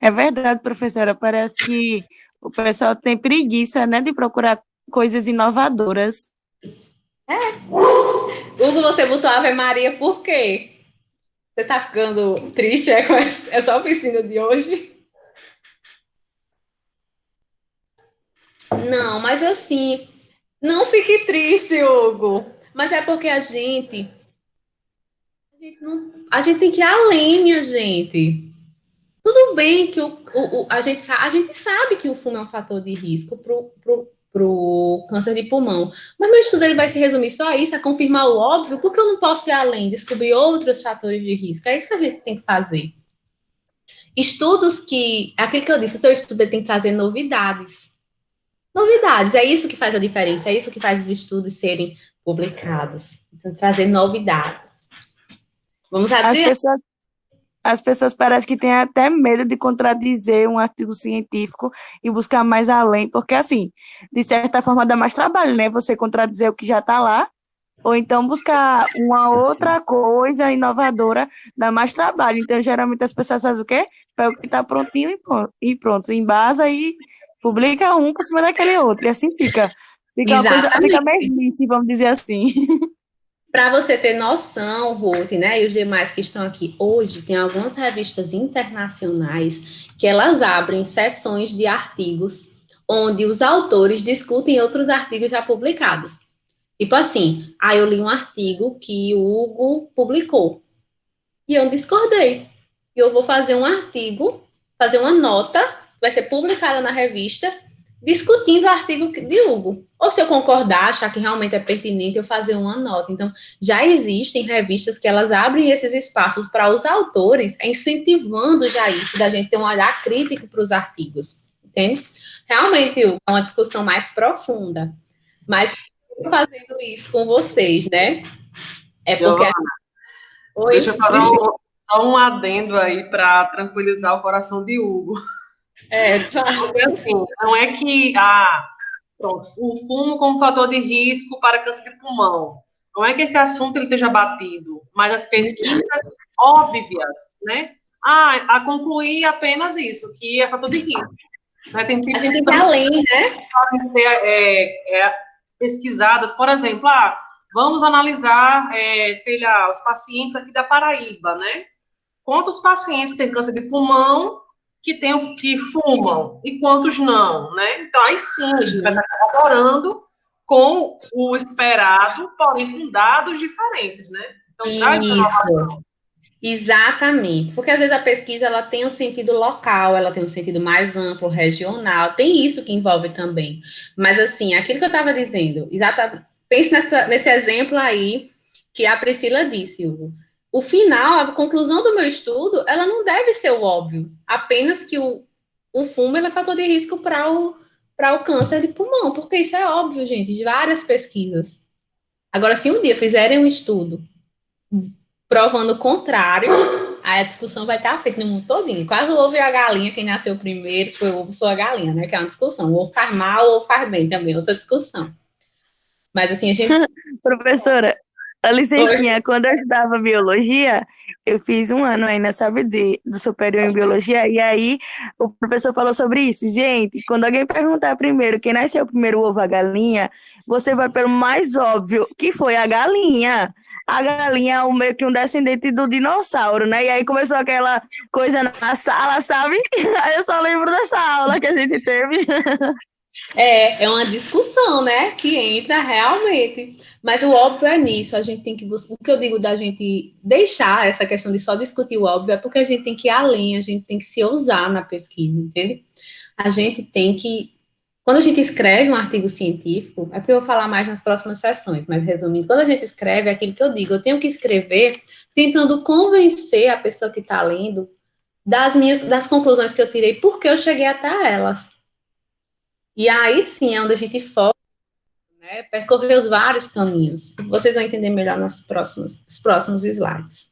Speaker 2: É verdade, professora. Parece que o pessoal tem preguiça, né, de procurar coisas inovadoras.
Speaker 1: Hugo, você botou Ave Maria por quê? Você tá ficando triste com essa oficina de hoje? Não, mas assim, não fique triste, Hugo. Mas é porque a gente tem que ir além, minha gente. Tudo bem que a gente sabe que o fumo é um fator de risco pro câncer de pulmão, mas meu estudo ele vai se resumir só a isso, a confirmar o óbvio, porque eu não posso ir além, descobrir outros fatores de risco. É isso que a gente tem que fazer. Estudos aquilo que eu disse, o seu estudo ele tem que trazer novidades. Novidades, é isso que faz a diferença, é isso que faz os estudos serem publicados. Então, trazer novidades. Vamos
Speaker 2: As
Speaker 1: adiante?
Speaker 2: pessoas, as pessoas parecem que têm até medo de contradizer um artigo científico e buscar mais além, porque, assim, de certa forma dá mais trabalho, né? Você contradizer o que já está lá, ou então buscar uma outra coisa inovadora dá mais trabalho. Então, geralmente as pessoas fazem o quê? Pega o que está prontinho e pronto. Embasa e publica um por cima daquele outro. E assim fica. Fica uma coisa, fica
Speaker 1: Exatamente.
Speaker 2: mesmice, vamos dizer assim.
Speaker 1: Para você ter noção, Ruth, né, e os demais que estão aqui hoje, tem algumas revistas internacionais que elas abrem sessões de artigos onde os autores discutem outros artigos já publicados. Tipo assim, eu li um artigo que o Hugo publicou e eu discordei. E eu vou fazer um artigo, fazer uma nota, vai ser publicada na revista, discutindo o artigo de Hugo. Ou se eu concordar, achar que realmente é pertinente, eu fazer uma nota. Então, já existem revistas que elas abrem esses espaços para os autores, incentivando já isso, da gente ter um olhar crítico para os artigos. Entende? Realmente, Hugo, é uma discussão mais profunda. Mas fazendo isso com vocês, né? É porque. Oi?
Speaker 4: Deixa eu fazer só um adendo aí para tranquilizar o coração de Hugo. Porque, assim, não é que pronto, o fumo como fator de risco para câncer de pulmão. Não é que esse assunto ele esteja batido, mas as pesquisas óbvias, né? A concluir apenas isso, que é fator de risco. Né? Tem
Speaker 1: A gente tem que ir além, né?
Speaker 4: podem ser pesquisadas, por exemplo, vamos analisar, sei lá, os pacientes aqui da Paraíba, né? Quantos pacientes têm câncer de pulmão que fumam e quantos não, né? Então, aí sim, a gente vai estar corroborando com o esperado, porém com dados diferentes, né? Então, traz
Speaker 1: Isso, exatamente. Porque às vezes a pesquisa ela tem um sentido local, ela tem um sentido mais amplo, regional, tem isso que envolve também. Mas assim, aquilo que eu estava dizendo, exatamente, pense nesse exemplo aí que a Priscila disse, Hugo. O final, a conclusão do meu estudo, ela não deve ser o óbvio, apenas que o fumo é fator de risco para o câncer de pulmão, porque isso é óbvio, gente, de várias pesquisas. Agora, se um dia fizerem um estudo provando o contrário, aí a discussão vai estar feita no mundo todinho. Quase o ovo e a galinha, quem nasceu primeiro, se foi o ovo ou a galinha, né? Que é uma discussão. O ovo faz mal ou faz bem também, outra discussão. Mas assim, a gente.
Speaker 2: Professora, a licencinha, quando eu estudava biologia, eu fiz um ano ainda, sabe, do superior em biologia, e aí o professor falou sobre isso. Gente, quando alguém perguntar primeiro quem nasceu primeiro, o ovo ou a galinha, você vai pelo mais óbvio, que foi a galinha. A galinha é meio que um descendente do dinossauro, né? E aí começou aquela coisa na sala, sabe? Aí eu só lembro dessa aula que a gente teve.
Speaker 1: É uma discussão, né? Que entra realmente. Mas o óbvio é nisso, a gente tem que buscar. O que eu digo da gente deixar essa questão de só discutir o óbvio é porque a gente tem que ir além, a gente tem que se ousar na pesquisa, entende? A gente tem que. Quando a gente escreve um artigo científico, é porque eu vou falar mais nas próximas sessões, mas resumindo, quando a gente escreve, é aquilo que eu digo, eu tenho que escrever tentando convencer a pessoa que está lendo das conclusões que eu tirei, porque eu cheguei até elas. E aí sim é onde a gente foca né? Percorrer os vários caminhos. Vocês vão entender melhor nos próximos slides.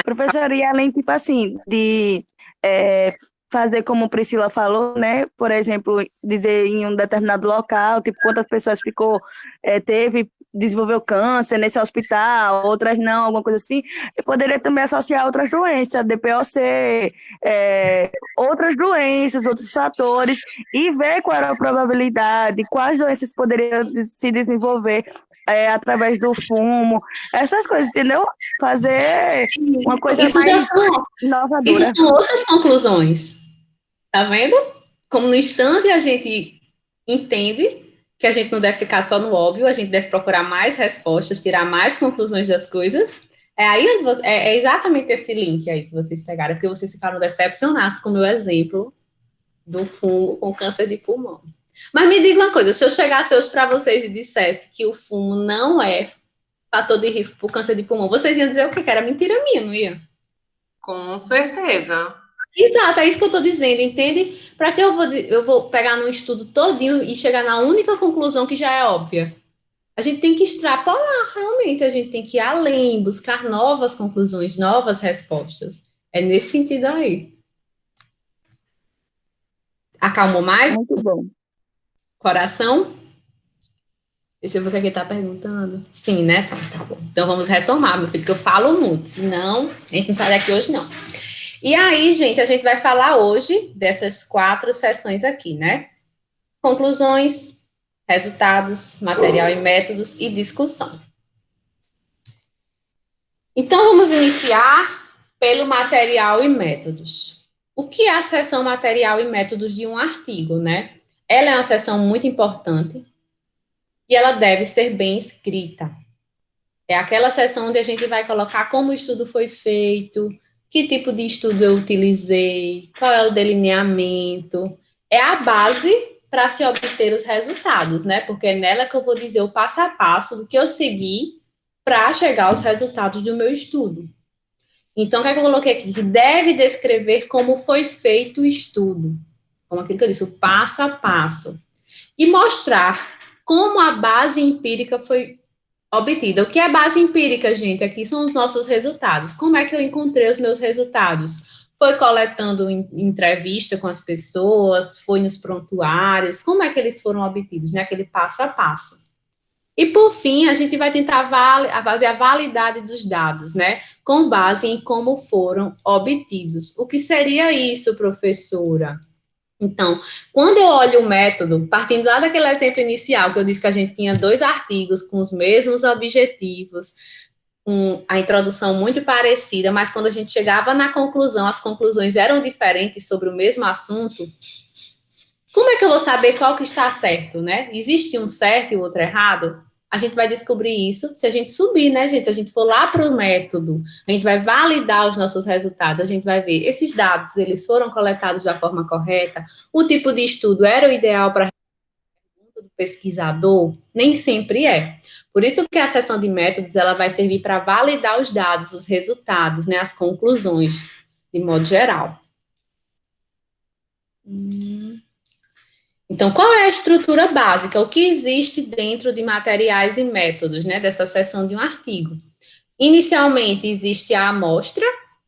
Speaker 2: Professora, e além, tipo assim, de fazer como Priscila falou, né? Por exemplo, dizer em um determinado local, tipo, quantas pessoas desenvolveu câncer nesse hospital, outras não, alguma coisa assim. Eu poderia também associar outras doenças, DPOC, outras doenças, outros fatores, e ver qual era a probabilidade, quais doenças poderiam se desenvolver através do fumo, essas coisas, entendeu? Fazer uma coisa mais inovadora.
Speaker 1: Isso são outras conclusões. Tá vendo? Como no instante a gente entende que a gente não deve ficar só no óbvio, a gente deve procurar mais respostas, tirar mais conclusões das coisas. É exatamente esse link aí que vocês pegaram, porque vocês ficaram decepcionados com o meu exemplo do fumo com câncer de pulmão. Mas me diga uma coisa, se eu chegasse hoje para vocês e dissesse que o fumo não é fator de risco por câncer de pulmão, vocês iam dizer o quê? Que era mentira minha, não ia?
Speaker 4: Com certeza.
Speaker 1: Exato, é isso que eu estou dizendo, entende? Para que eu vou pegar num estudo todinho e chegar na única conclusão que já é óbvia? A gente tem que extrapolar, realmente, a gente tem que ir além, buscar novas conclusões, novas respostas. É nesse sentido aí. Acalmou mais?
Speaker 2: Muito bom.
Speaker 1: Coração? Deixa eu ver o que ele está perguntando. Sim, né? Tá bom. Então vamos retomar, meu filho, que eu falo muito, senão a gente não sai daqui hoje, não. E aí, gente, a gente vai falar hoje dessas 4 sessões aqui, né? Conclusões, resultados, material e métodos e discussão. Então, vamos iniciar pelo material e métodos. O que é a seção material e métodos de um artigo, né? Ela é uma seção muito importante e ela deve ser bem escrita. É aquela seção onde a gente vai colocar como o estudo foi feito, que tipo de estudo eu utilizei, qual é o delineamento. É a base para se obter os resultados, né? Porque é nela que eu vou dizer o passo a passo do que eu segui para chegar aos resultados do meu estudo. Então, o que é que eu coloquei aqui? Que deve descrever como foi feito o estudo. Como aquilo que eu disse, o passo a passo. E mostrar como a base empírica foi obtida. O que é base empírica, gente? Aqui são os nossos resultados. Como é que eu encontrei os meus resultados? Foi coletando entrevista com as pessoas, foi nos prontuários, como é que eles foram obtidos, né? Aquele passo a passo. E, por fim, a gente vai tentar fazer a validade dos dados, né? Com base em como foram obtidos. O que seria isso, professora? Então, quando eu olho o método, partindo lá daquele exemplo inicial, que eu disse que a gente tinha 2 artigos com os mesmos objetivos, com a introdução muito parecida, mas quando a gente chegava na conclusão, as conclusões eram diferentes sobre o mesmo assunto, como é que eu vou saber qual que está certo, né? Existe um certo e o outro errado? A gente vai descobrir isso se a gente subir, né, gente? Se a gente for lá para o método, a gente vai validar os nossos resultados, a gente vai ver esses dados, eles foram coletados da forma correta, o tipo de estudo era o ideal para a pergunta do pesquisador? Nem sempre é. Por isso que a seção de métodos, ela vai servir para validar os dados, os resultados, né, as conclusões, de modo geral. Então, qual é a estrutura básica? O que existe dentro de materiais e métodos, né, dessa seção de um artigo? Inicialmente, existe a amostra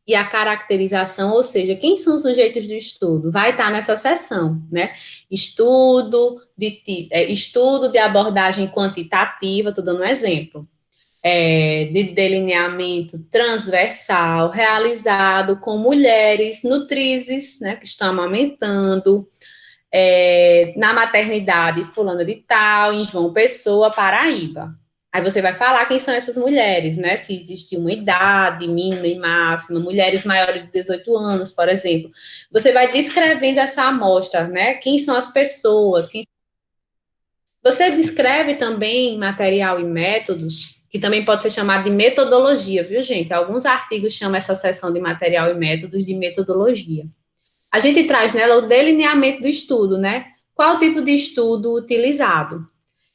Speaker 1: e a caracterização, ou seja, quem são os sujeitos do estudo? Vai estar nessa seção, né? Estudo de abordagem quantitativa, estou dando um exemplo. De delineamento transversal, realizado com mulheres nutrizes, né, que estão amamentando, na maternidade fulana de tal, em João Pessoa, Paraíba. Aí você vai falar quem são essas mulheres, né? Se existe uma idade mínima e máxima, mulheres maiores de 18 anos, por exemplo. Você vai descrevendo essa amostra, né? Quem são as pessoas? Você descreve também material e métodos, que também pode ser chamado de metodologia, viu, gente? Alguns artigos chamam essa seção de material e métodos de metodologia. A gente traz nela o delineamento do estudo, né? Qual tipo de estudo utilizado?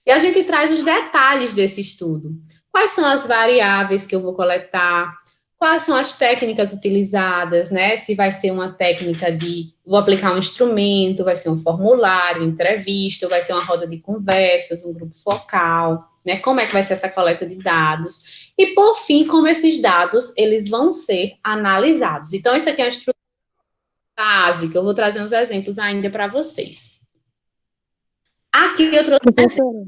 Speaker 1: E a gente traz os detalhes desse estudo. Quais são as variáveis que eu vou coletar? quais são as técnicas utilizadas, né? Se vai ser uma técnica de, vou aplicar um instrumento, vai ser um formulário, entrevista, vai ser uma roda de conversas, um grupo focal, né? Como é que vai ser essa coleta de dados? E, por fim, como esses dados, eles vão ser analisados. Então, isso aqui é uma estrutura básica, eu vou trazer uns exemplos ainda para vocês. Aqui eu trouxe...
Speaker 2: Professora,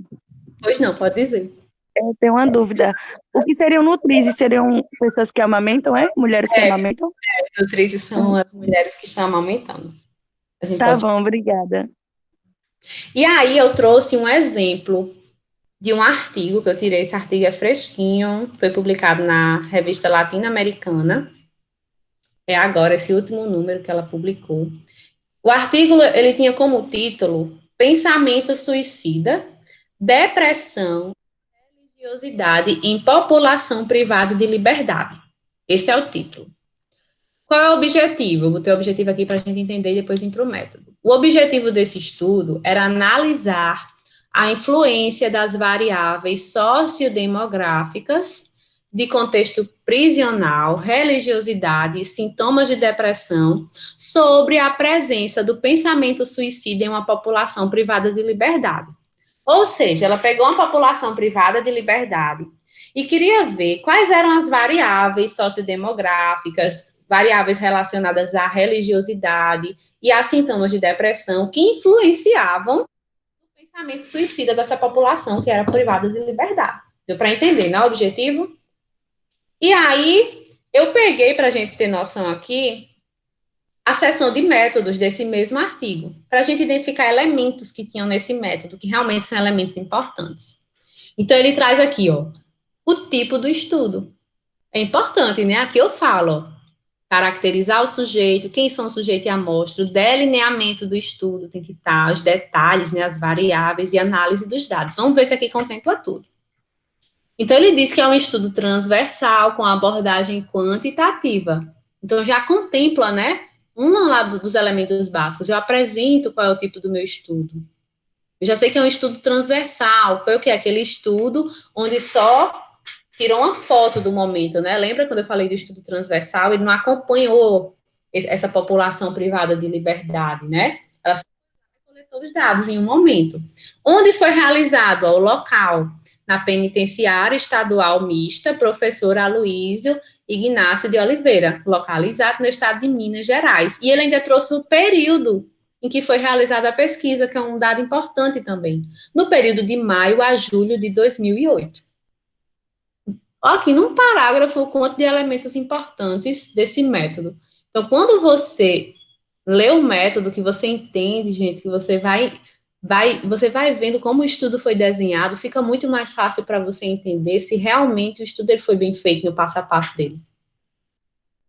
Speaker 1: Pois não, pode dizer.
Speaker 2: eu tenho uma dúvida. O que seriam nutrizes? Seriam pessoas que amamentam, é? Mulheres que amamentam?
Speaker 1: Nutrizes são as mulheres que estão amamentando. A gente
Speaker 2: Tá
Speaker 1: pode...
Speaker 2: bom, obrigada.
Speaker 1: E aí eu trouxe um exemplo de um artigo que eu tirei, esse artigo é fresquinho, foi publicado na revista Latino-Americana, é agora esse último número que ela publicou. O artigo, ele tinha como título Pensamento Suicida, Depressão, Religiosidade em População Privada de Liberdade. Esse é o título. Qual é o objetivo? Eu vou ter o objetivo aqui para a gente entender e depois ir para o método. O objetivo desse estudo era analisar a influência das variáveis sociodemográficas de contexto prisional, religiosidade e sintomas de depressão sobre a presença do pensamento suicida em uma população privada de liberdade. Ou seja, ela pegou uma população privada de liberdade e queria ver quais eram as variáveis sociodemográficas, variáveis relacionadas à religiosidade e a sintomas de depressão que influenciavam o pensamento suicida dessa população que era privada de liberdade. Deu para entender, não é o objetivo? E aí, eu peguei, para a gente ter noção aqui, a seção de métodos desse mesmo artigo, para a gente identificar elementos que tinham nesse método, que realmente são elementos importantes. Então, ele traz aqui, ó, o tipo do estudo. É importante, né? Aqui eu falo, ó, caracterizar o sujeito, quem são o sujeito e a amostra, o delineamento do estudo tem que estar, os detalhes, né, as variáveis e análise dos dados. Vamos ver se aqui contempla tudo. Então, ele diz que é um estudo transversal, com abordagem quantitativa. Então, já contempla, né, um lá dos elementos básicos. Eu apresento qual é o tipo do meu estudo. Eu já sei que é um estudo transversal. Foi o quê? Aquele estudo onde só tirou uma foto do momento, né? Lembra quando eu falei do estudo transversal? Ele não acompanhou essa população privada de liberdade, né? Ela só coletou os dados em um momento. Onde foi realizado? O local, na penitenciária estadual mista, professor Aloísio Ignácio de Oliveira, localizado no estado de Minas Gerais. E ele ainda trouxe o período em que foi realizada a pesquisa, que é um dado importante também, no período de maio a julho de 2008. Aqui, num parágrafo, o quanto de elementos importantes desse método. Então, quando você lê o método, que você entende, gente, que você vai vendo como o estudo foi desenhado, fica muito mais fácil para você entender se realmente o estudo ele foi bem feito no passo a passo dele.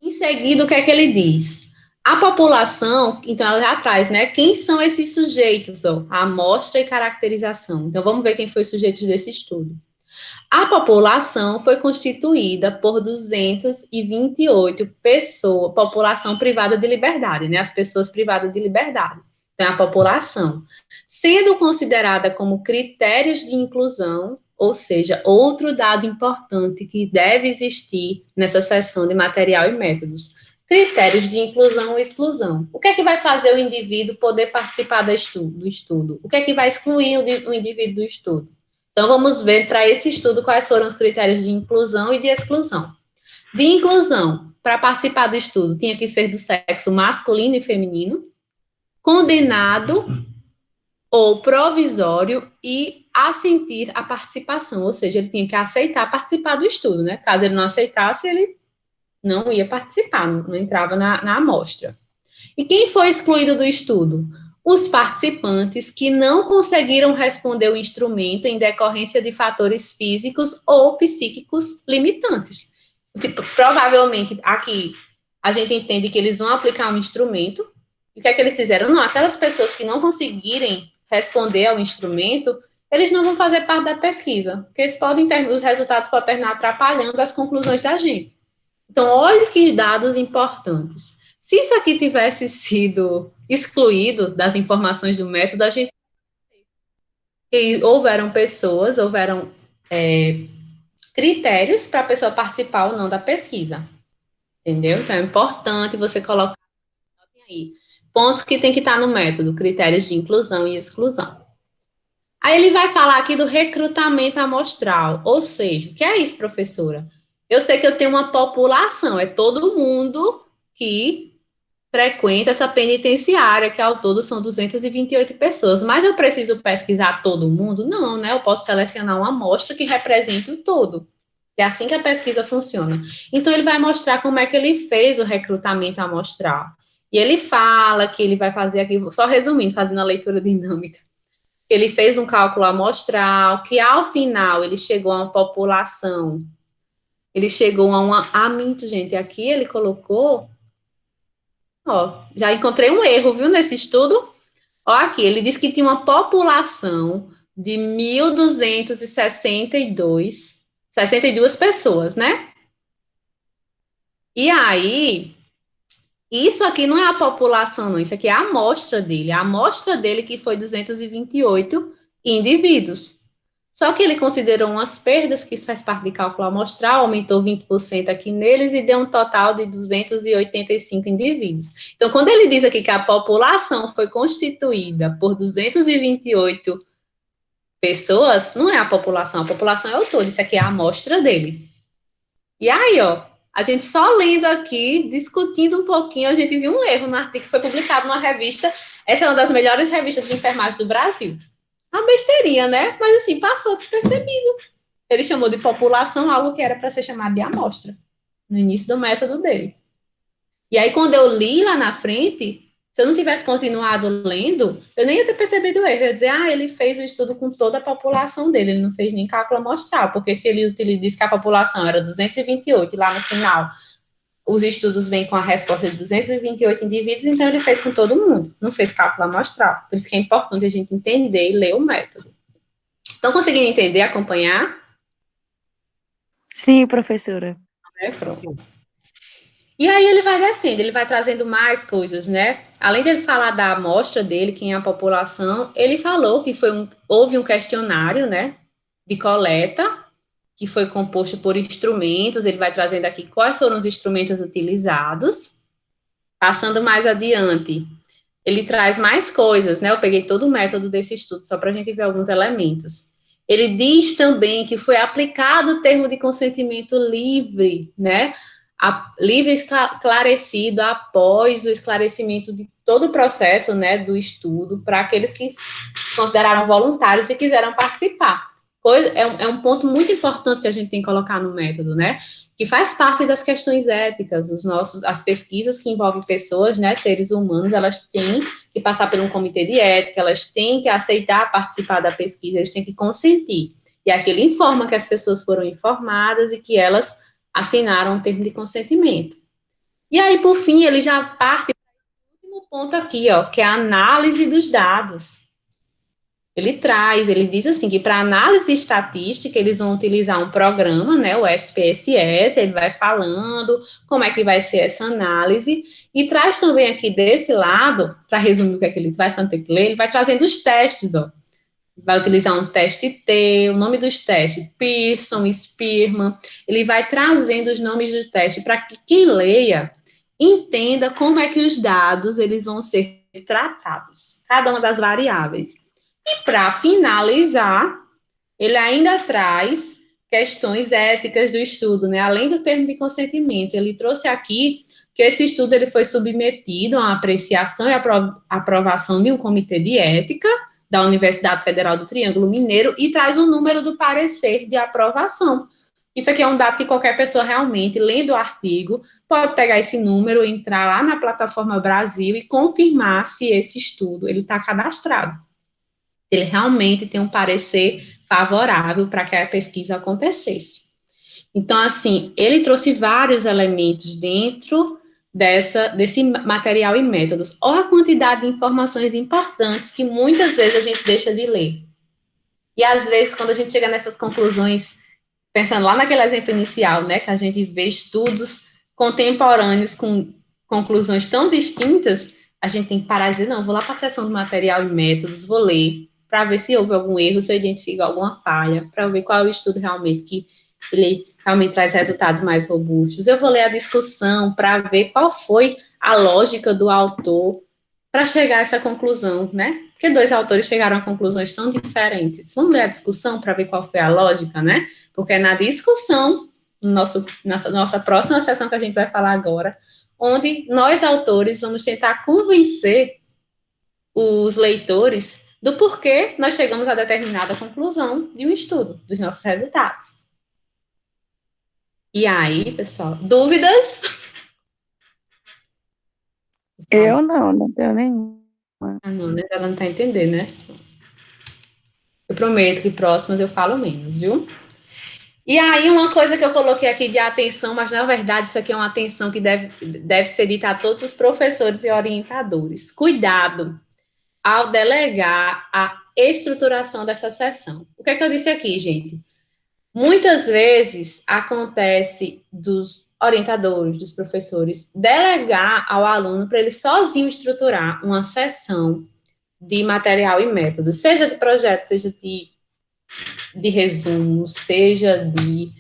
Speaker 1: Em seguida, o que é que ele diz? A população, então ela já traz, né? Quem são esses sujeitos? Ó, a amostra e caracterização. Então, vamos ver quem foi os sujeitos desse estudo. A população foi constituída por 228 pessoas, população privada de liberdade, né? As pessoas privadas de liberdade. Então, a população, sendo considerada como critérios de inclusão, ou seja, outro dado importante que deve existir nessa seção de material e métodos. Critérios de inclusão ou exclusão. O que é que vai fazer o indivíduo poder participar do estudo? O que é que vai excluir o indivíduo do estudo? Então, vamos ver para esse estudo quais foram os critérios de inclusão e de exclusão. De inclusão, para participar do estudo, tinha que ser do sexo masculino e feminino, condenado ou provisório e assentir a participação, ou seja, ele tinha que aceitar participar do estudo, né? Caso ele não aceitasse, ele não ia participar, não entrava na amostra. E quem foi excluído do estudo? Os participantes que não conseguiram responder o instrumento em decorrência de fatores físicos ou psíquicos limitantes. Tipo, provavelmente, aqui, a gente entende que eles vão aplicar um instrumento, e o que é que eles fizeram? Não, aquelas pessoas que não conseguirem responder ao instrumento, eles não vão fazer parte da pesquisa, porque os resultados podem terminar atrapalhando as conclusões da gente. Então, olhe que dados importantes. Se isso aqui tivesse sido excluído das informações do método, a gente houveram critérios para a pessoa participar ou não da pesquisa. Entendeu? Então, é importante você colocar aí pontos que tem que estar no método, critérios de inclusão e exclusão. Aí ele vai falar aqui do recrutamento amostral, ou seja, o que é isso, professora? Eu sei que eu tenho uma população, é todo mundo que frequenta essa penitenciária, que ao todo são 228 pessoas, mas eu preciso pesquisar todo mundo? Não, né? Eu posso selecionar uma amostra que represente o todo. É assim que a pesquisa funciona. Então, ele vai mostrar como é que ele fez o recrutamento amostral. E ele fala que ele vai fazer aqui, só resumindo, fazendo a leitura dinâmica, que ele fez um cálculo amostral, que ao final ele chegou a uma população, ele chegou a uma, minto, gente, aqui ele colocou, ó, já encontrei um erro, viu, nesse estudo, ó, aqui, ele disse que tinha uma população de 1.262 pessoas, né? E aí, isso aqui não é a população, não, isso aqui é a amostra dele. A amostra dele que foi 228 indivíduos. Só que ele considerou umas perdas, que isso faz parte de cálculo amostral, aumentou 20% aqui neles e deu um total de 285 indivíduos. Então, quando ele diz aqui que a população foi constituída por 228 pessoas, não é a população é o todo, isso aqui é a amostra dele. E aí, ó, a gente só lendo aqui, discutindo um pouquinho, a gente viu um erro no artigo que foi publicado numa revista, essa é uma das melhores revistas de enfermagem do Brasil. Uma besteirinha, né? Mas assim, passou despercebido. Ele chamou de população algo que era para ser chamado de amostra, no início do método dele. E aí, quando eu li lá na frente, se eu não tivesse continuado lendo, eu nem ia ter percebido o erro. Eu ia dizer, ele fez o estudo com toda a população dele, ele não fez nem cálculo amostral, porque se ele disse que a população era 228 e lá no final os estudos vêm com a resposta de 228 indivíduos, então ele fez com todo mundo, não fez cálculo amostral. Por isso que é importante a gente entender e ler o método. Estão conseguindo entender, acompanhar?
Speaker 2: Sim, professora.
Speaker 1: Pronto. E aí ele vai descendo, ele vai trazendo mais coisas, né? Além dele falar da amostra dele, quem é a população, ele falou que houve um questionário, né, de coleta, que foi composto por instrumentos, ele vai trazendo aqui quais foram os instrumentos utilizados. Passando mais adiante, ele traz mais coisas, né? Eu peguei todo o método desse estudo, só para a gente ver alguns elementos. Ele diz também que foi aplicado o termo de consentimento livre, né? Livre esclarecido após o esclarecimento de todo o processo, né, do estudo, para aqueles que se consideraram voluntários e quiseram participar. É um ponto muito importante que a gente tem que colocar no método, né? Que faz parte das questões éticas, as pesquisas que envolvem pessoas, né, seres humanos, elas têm que passar por um comitê de ética, elas têm que aceitar participar da pesquisa, eles têm que consentir. E aqui ele informa que as pessoas foram informadas e que elas assinaram um termo de consentimento. E aí, por fim, ele já parte para o último ponto aqui, ó, que é a análise dos dados. Ele diz assim, que para análise estatística, eles vão utilizar um programa, né, o SPSS, ele vai falando como é que vai ser essa análise, e traz também aqui desse lado, para resumir o que é que ele traz, para não ter que ler, ele vai trazendo os testes, ó. Vai utilizar um teste T, o nome dos testes, Pearson, Spearman, ele vai trazendo os nomes do teste para que quem leia entenda como é que os dados eles vão ser tratados, cada uma das variáveis. E para finalizar, ele ainda traz questões éticas do estudo, né? Além do termo de consentimento, ele trouxe aqui que esse estudo ele foi submetido a uma apreciação e aprovação de um comitê de ética da Universidade Federal do Triângulo Mineiro e traz o número do parecer de aprovação. Isso aqui é um dado que qualquer pessoa realmente, lendo o artigo, pode pegar esse número, entrar lá na plataforma Brasil e confirmar se esse estudo ele está cadastrado. Ele realmente tem um parecer favorável para que a pesquisa acontecesse. Então, assim, ele trouxe vários elementos dentro desse material e métodos. Olha a quantidade de informações importantes que muitas vezes a gente deixa de ler. E, às vezes, quando a gente chega nessas conclusões, pensando lá naquele exemplo inicial, né, que a gente vê estudos contemporâneos com conclusões tão distintas, a gente tem que parar e dizer, não, vou lá para a seção de material e métodos, vou ler, para ver se houve algum erro, se eu identifico alguma falha, para ver qual é o estudo realmente que ele realmente traz resultados mais robustos. Eu vou ler a discussão para ver qual foi a lógica do autor para chegar a essa conclusão, né? Porque dois autores chegaram a conclusões tão diferentes. Vamos ler a discussão para ver qual foi a lógica, né? Porque é na discussão, nossa próxima sessão que a gente vai falar agora, onde nós, autores, vamos tentar convencer os leitores do porquê nós chegamos a determinada conclusão de um estudo, dos nossos resultados. E aí, pessoal, dúvidas?
Speaker 2: Eu não tenho nenhuma.
Speaker 1: Ah, não, né? Ela não tá entendendo, né? Eu prometo que próximas eu falo menos, viu? E aí, uma coisa que eu coloquei aqui de atenção, mas na verdade isso aqui é uma atenção que deve ser dita a todos os professores e orientadores. Cuidado ao delegar a estruturação dessa sessão. O que é que eu disse aqui, gente? Muitas vezes acontece dos orientadores, dos professores, delegar ao aluno para ele sozinho estruturar uma sessão de material e método, seja de projeto, seja de resumo, seja de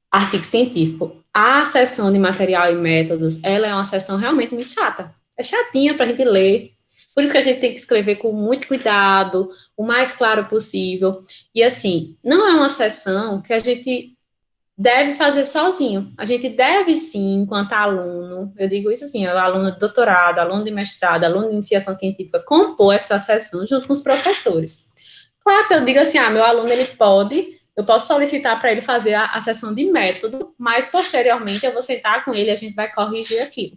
Speaker 1: artigo científico. A sessão de material e métodos, ela é uma sessão realmente muito chata. É chatinha para a gente ler. Por isso que a gente tem que escrever com muito cuidado, o mais claro possível. E assim, não é uma sessão que a gente deve fazer sozinho. A gente deve sim, enquanto aluno, eu digo isso assim, aluno de doutorado, aluno de mestrado, aluno de iniciação científica, compor essa sessão junto com os professores. Claro que eu digo assim, meu aluno, eu posso solicitar para ele fazer a sessão de método, mas posteriormente eu vou sentar com ele e a gente vai corrigir aquilo.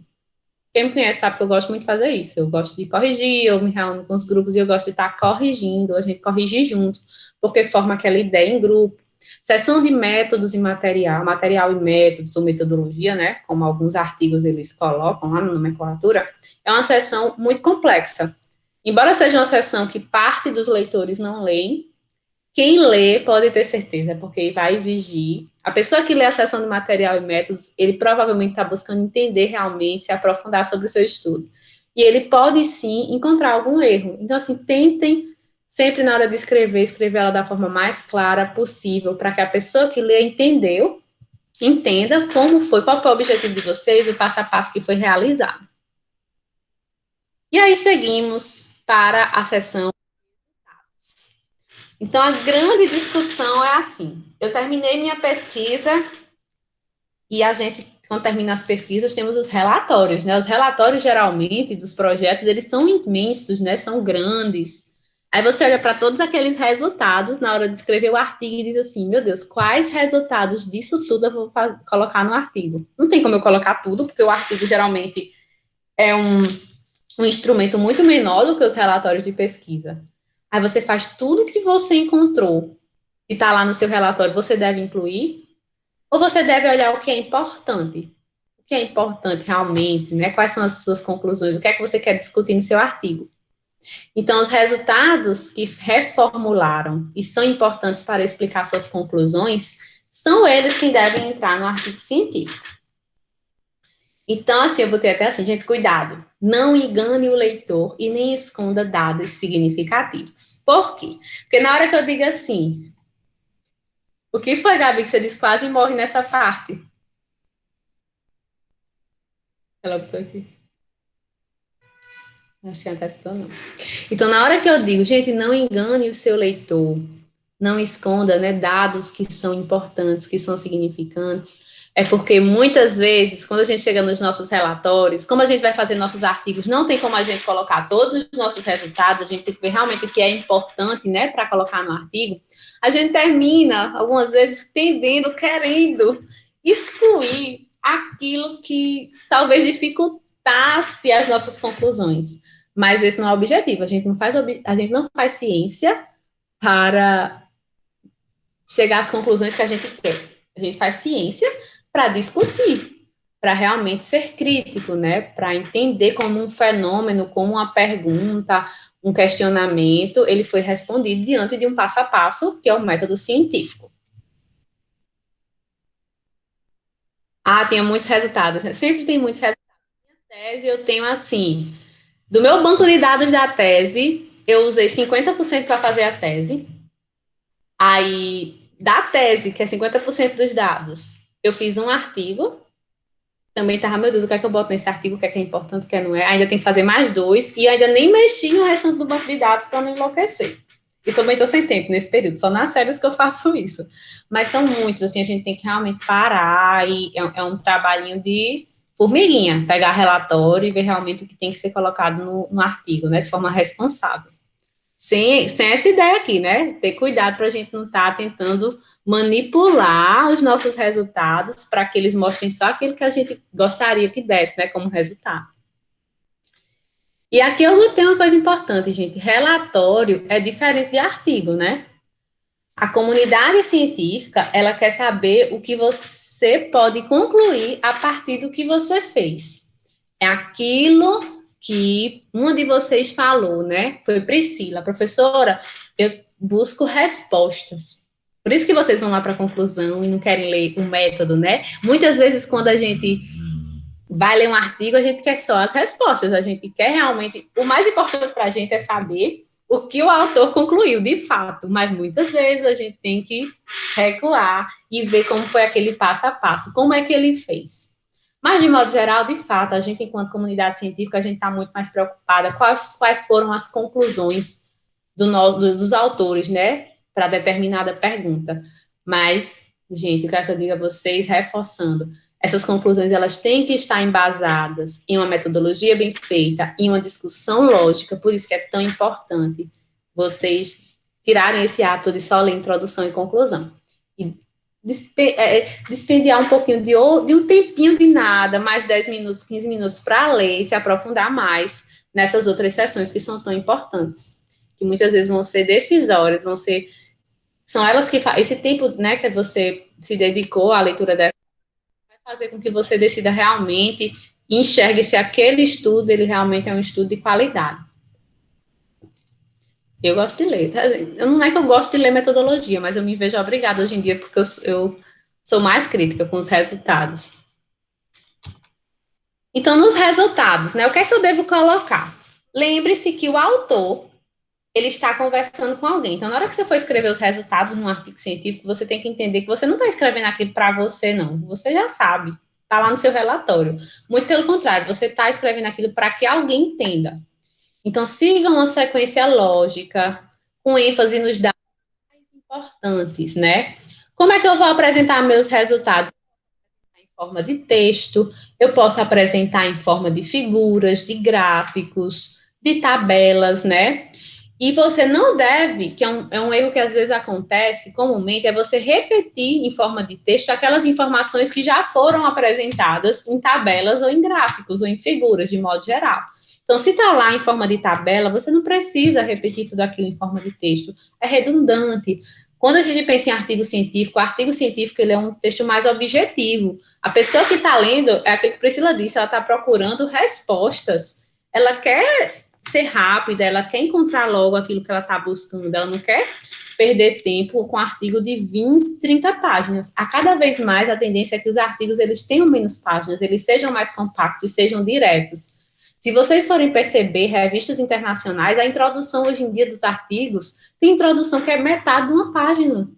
Speaker 1: Quem me conhece sabe que eu gosto muito de fazer isso. Eu gosto de corrigir, eu me reúno com os grupos e eu gosto de estar corrigindo, a gente corrige junto, porque forma aquela ideia em grupo. Sessão de métodos e material e métodos, ou metodologia, né, como alguns artigos eles colocam lá na nomenclatura, é uma sessão muito complexa. Embora seja uma sessão que parte dos leitores não leem, quem lê pode ter certeza, porque vai exigir. A pessoa que lê a sessão de material e métodos, ele provavelmente está buscando entender realmente, se aprofundar sobre o seu estudo. E ele pode, sim, encontrar algum erro. Então, assim, tentem, sempre na hora de escrever ela da forma mais clara possível, para que a pessoa que lê entenda como foi, qual foi o objetivo de vocês, o passo a passo que foi realizado. E aí, seguimos para a sessão. Então, a grande discussão é assim, eu terminei minha pesquisa e a gente, quando termina as pesquisas, temos os relatórios, né? Os relatórios, geralmente, dos projetos, eles são imensos, né? São grandes. Aí você olha para todos aqueles resultados na hora de escrever o artigo e diz assim, meu Deus, quais resultados disso tudo eu vou colocar no artigo? Não tem como eu colocar tudo, porque o artigo, geralmente, é um instrumento muito menor do que os relatórios de pesquisa. Aí você faz tudo que você encontrou e está lá no seu relatório, você deve incluir? Ou você deve olhar o que é importante? O que é importante realmente, né? Quais são as suas conclusões? O que é que você quer discutir no seu artigo? Então, os resultados que reformularam e são importantes para explicar suas conclusões, são eles que devem entrar no artigo científico. Então, assim, eu botei até assim, gente, cuidado. Não engane o leitor e nem esconda dados significativos. Por quê? Porque na hora que eu digo assim, o que foi, Gabi, que você disse quase morre nessa parte? Ela botou aqui. Acho que ela está não. Então, na hora que eu digo, gente, não engane o seu leitor, não esconda, né, dados que são importantes, que são significantes, é porque muitas vezes, quando a gente chega nos nossos relatórios, como a gente vai fazer nossos artigos, não tem como a gente colocar todos os nossos resultados, a gente tem que ver realmente o que é importante, né, para colocar no artigo, a gente termina, algumas vezes, querendo excluir aquilo que talvez dificultasse as nossas conclusões. Mas esse não é o objetivo, a gente não faz ciência para chegar às conclusões que a gente quer. A gente faz ciência para discutir, para realmente ser crítico, né? Para entender como um fenômeno, como uma pergunta, um questionamento, ele foi respondido diante de um passo a passo, que é o método científico. Tinha muitos resultados, né? Sempre tem muitos resultados. Minha tese, eu tenho assim, do meu banco de dados da tese, eu usei 50% para fazer a tese, aí Da tese, que é 50% dos dados, eu fiz um artigo, também tava, meu Deus, o que é que eu boto nesse artigo, o que é importante, o que não é, ainda tem que fazer mais 2, e ainda nem mexi no restante do banco de dados para não enlouquecer. E também estou sem tempo nesse período, só nas férias que eu faço isso. Mas são muitos, assim, a gente tem que realmente parar, e é um trabalhinho de formiguinha, pegar relatório e ver realmente o que tem que ser colocado no artigo, né, de forma responsável. Sem essa ideia aqui, né? Ter cuidado para a gente não estar tentando manipular os nossos resultados para que eles mostrem só aquilo que a gente gostaria que desse, né? Como resultado. E aqui eu tenho uma coisa importante, gente. Relatório é diferente de artigo, né? A comunidade científica, ela quer saber o que você pode concluir a partir do que você fez. É aquilo que uma de vocês falou, né? Foi Priscila, professora, eu busco respostas. Por isso que vocês vão lá para a conclusão e não querem ler o método, né? Muitas vezes, quando a gente vai ler um artigo, a gente quer só as respostas, a gente quer realmente. O mais importante para a gente é saber o que o autor concluiu, de fato, mas muitas vezes a gente tem que recuar e ver como foi aquele passo a passo, como é que ele fez. Mas, de modo geral, de fato, a gente, enquanto comunidade científica, a gente está muito mais preocupada quais foram as conclusões dos autores, né, para determinada pergunta. Mas, gente, eu quero que eu diga a vocês, reforçando, essas conclusões, elas têm que estar embasadas em uma metodologia bem feita, em uma discussão lógica, por isso que é tão importante vocês tirarem esse ato de só ler introdução e conclusão. E dispendiar um pouquinho de um tempinho de nada, mais 10 minutos, 15 minutos para ler e se aprofundar mais nessas outras sessões que são tão importantes, que muitas vezes vão ser decisórias, são elas que fazem, esse tempo, né, que você se dedicou à leitura dessa, vai fazer com que você decida realmente e enxergue se aquele estudo, ele realmente é um estudo de qualidade. Eu gosto de ler. Não é que eu gosto de ler metodologia, mas eu me vejo obrigada hoje em dia, porque eu sou mais crítica com os resultados. Então, nos resultados, né, o que é que eu devo colocar? Lembre-se que o autor, ele está conversando com alguém. Então, na hora que você for escrever os resultados num artigo científico, você tem que entender que você não está escrevendo aquilo para você, não. Você já sabe. Está lá no seu relatório. Muito pelo contrário, você está escrevendo aquilo para que alguém entenda. Então, siga uma sequência lógica, com ênfase nos dados mais importantes, né? Como é que eu vou apresentar meus resultados? Em forma de texto, eu posso apresentar em forma de figuras, de gráficos, de tabelas, né? E você não deve, que é um erro que às vezes acontece comumente, é você repetir em forma de texto aquelas informações que já foram apresentadas em tabelas ou em gráficos ou em figuras, de modo geral. Então, se está lá em forma de tabela, você não precisa repetir tudo aquilo em forma de texto. É redundante. Quando a gente pensa em artigo científico, o artigo científico ele é um texto mais objetivo. A pessoa que está lendo, é aquilo que a Priscila disse, ela está procurando respostas. Ela quer ser rápida, ela quer encontrar logo aquilo que ela está buscando, ela não quer perder tempo com artigo de 20, 30 páginas. A cada vez mais, a tendência é que os artigos eles tenham menos páginas, eles sejam mais compactos, sejam diretos. Se vocês forem perceber, revistas internacionais, a introdução hoje em dia dos artigos, tem introdução que é metade de uma página.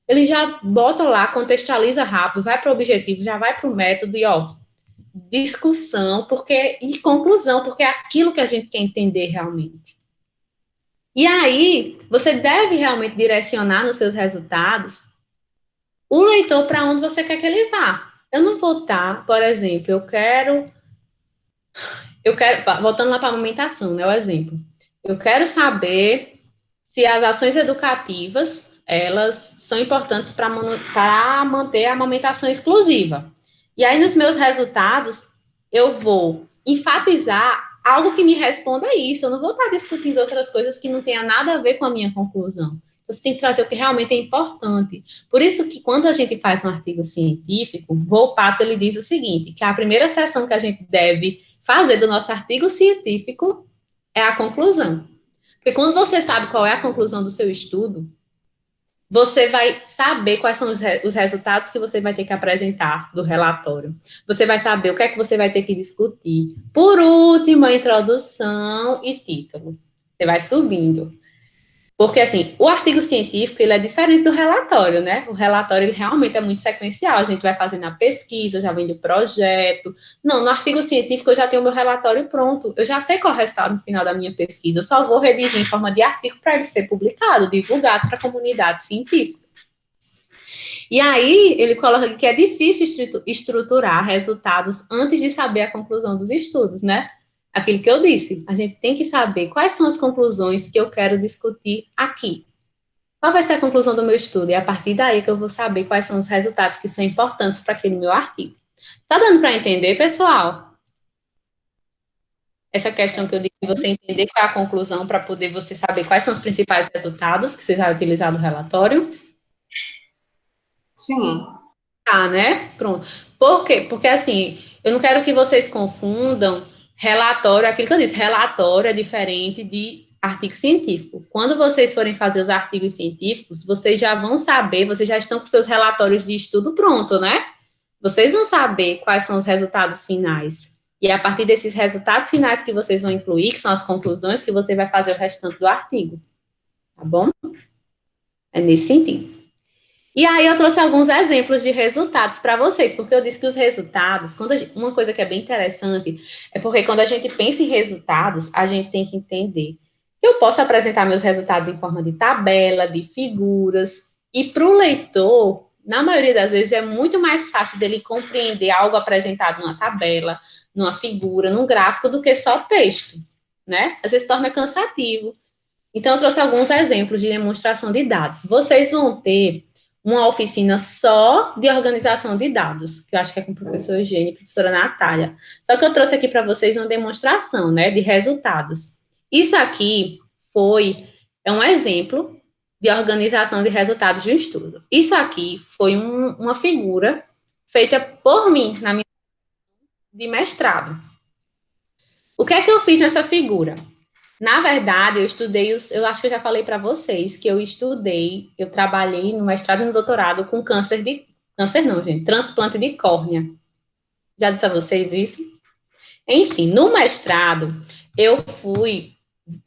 Speaker 1: Ele já bota lá, contextualiza rápido, vai para o objetivo, já vai para o método e, ó, discussão e conclusão, porque é aquilo que a gente quer entender realmente. E aí, você deve realmente direcionar nos seus resultados o leitor para onde você quer que ele vá. Eu não vou estar, por exemplo, eu quero, voltando lá para a amamentação, né, o exemplo. Eu quero saber se as ações educativas, elas são importantes para manter a amamentação exclusiva. E aí, nos meus resultados, eu vou enfatizar algo que me responda a isso. Eu não vou estar discutindo outras coisas que não tenham nada a ver com a minha conclusão. Você tem que trazer o que realmente é importante. Por isso que quando a gente faz um artigo científico, Volpato, ele diz o seguinte, que a primeira seção que a gente deve fazer do nosso artigo científico é a conclusão. Porque quando você sabe qual é a conclusão do seu estudo, você vai saber quais são os resultados que você vai ter que apresentar do relatório. Você vai saber o que é que você vai ter que discutir. Por último, a introdução e título. Você vai subindo. Porque, assim, o artigo científico, ele é diferente do relatório, né? O relatório, ele realmente é muito sequencial. A gente vai fazendo a pesquisa, já vem do projeto. Não, no artigo científico, eu já tenho o meu relatório pronto. Eu já sei qual é o resultado no final da minha pesquisa. Eu só vou redigir em forma de artigo para ele ser publicado, divulgado para a comunidade científica. E aí, ele coloca que é difícil estruturar resultados antes de saber a conclusão dos estudos, né? Aquilo que eu disse, a gente tem que saber quais são as conclusões que eu quero discutir aqui. Qual vai ser a conclusão do meu estudo? E é a partir daí que eu vou saber quais são os resultados que são importantes para aquele meu artigo. Tá dando para entender, pessoal? Essa questão que eu disse, você entender qual é a conclusão para poder você saber quais são os principais resultados que você vai utilizar no relatório?
Speaker 4: Sim.
Speaker 1: Tá, né? Pronto. Por quê? Porque, assim, eu não quero que vocês confundam relatório, aquilo que eu disse, relatório é diferente de artigo científico. Quando vocês forem fazer os artigos científicos, vocês já vão saber, vocês já estão com seus relatórios de estudo pronto, né? Vocês vão saber quais são os resultados finais. E é a partir desses resultados finais que vocês vão incluir, que são as conclusões, que você vai fazer o restante do artigo. Tá bom? É nesse sentido. E aí eu trouxe alguns exemplos de resultados para vocês, porque eu disse que os resultados, uma coisa que é bem interessante, é porque quando a gente pensa em resultados, a gente tem que entender que eu posso apresentar meus resultados em forma de tabela, de figuras, e para o leitor, na maioria das vezes, é muito mais fácil dele compreender algo apresentado numa tabela, numa figura, num gráfico, do que só texto, né? Às vezes torna cansativo. Então, eu trouxe alguns exemplos de demonstração de dados. Vocês vão ter uma oficina só de organização de dados, que eu acho que é com o professor Eugênio e a professora Natália. Só que eu trouxe aqui para vocês uma demonstração, né, de resultados. Isso aqui é um exemplo de organização de resultados de um estudo. Isso aqui foi uma figura feita por mim, na minha de mestrado. O que é que eu fiz nessa figura? Na verdade, eu acho que eu já falei para vocês que eu trabalhei no mestrado e no doutorado com transplante de córnea. Já disse a vocês isso? Enfim, no mestrado, eu fui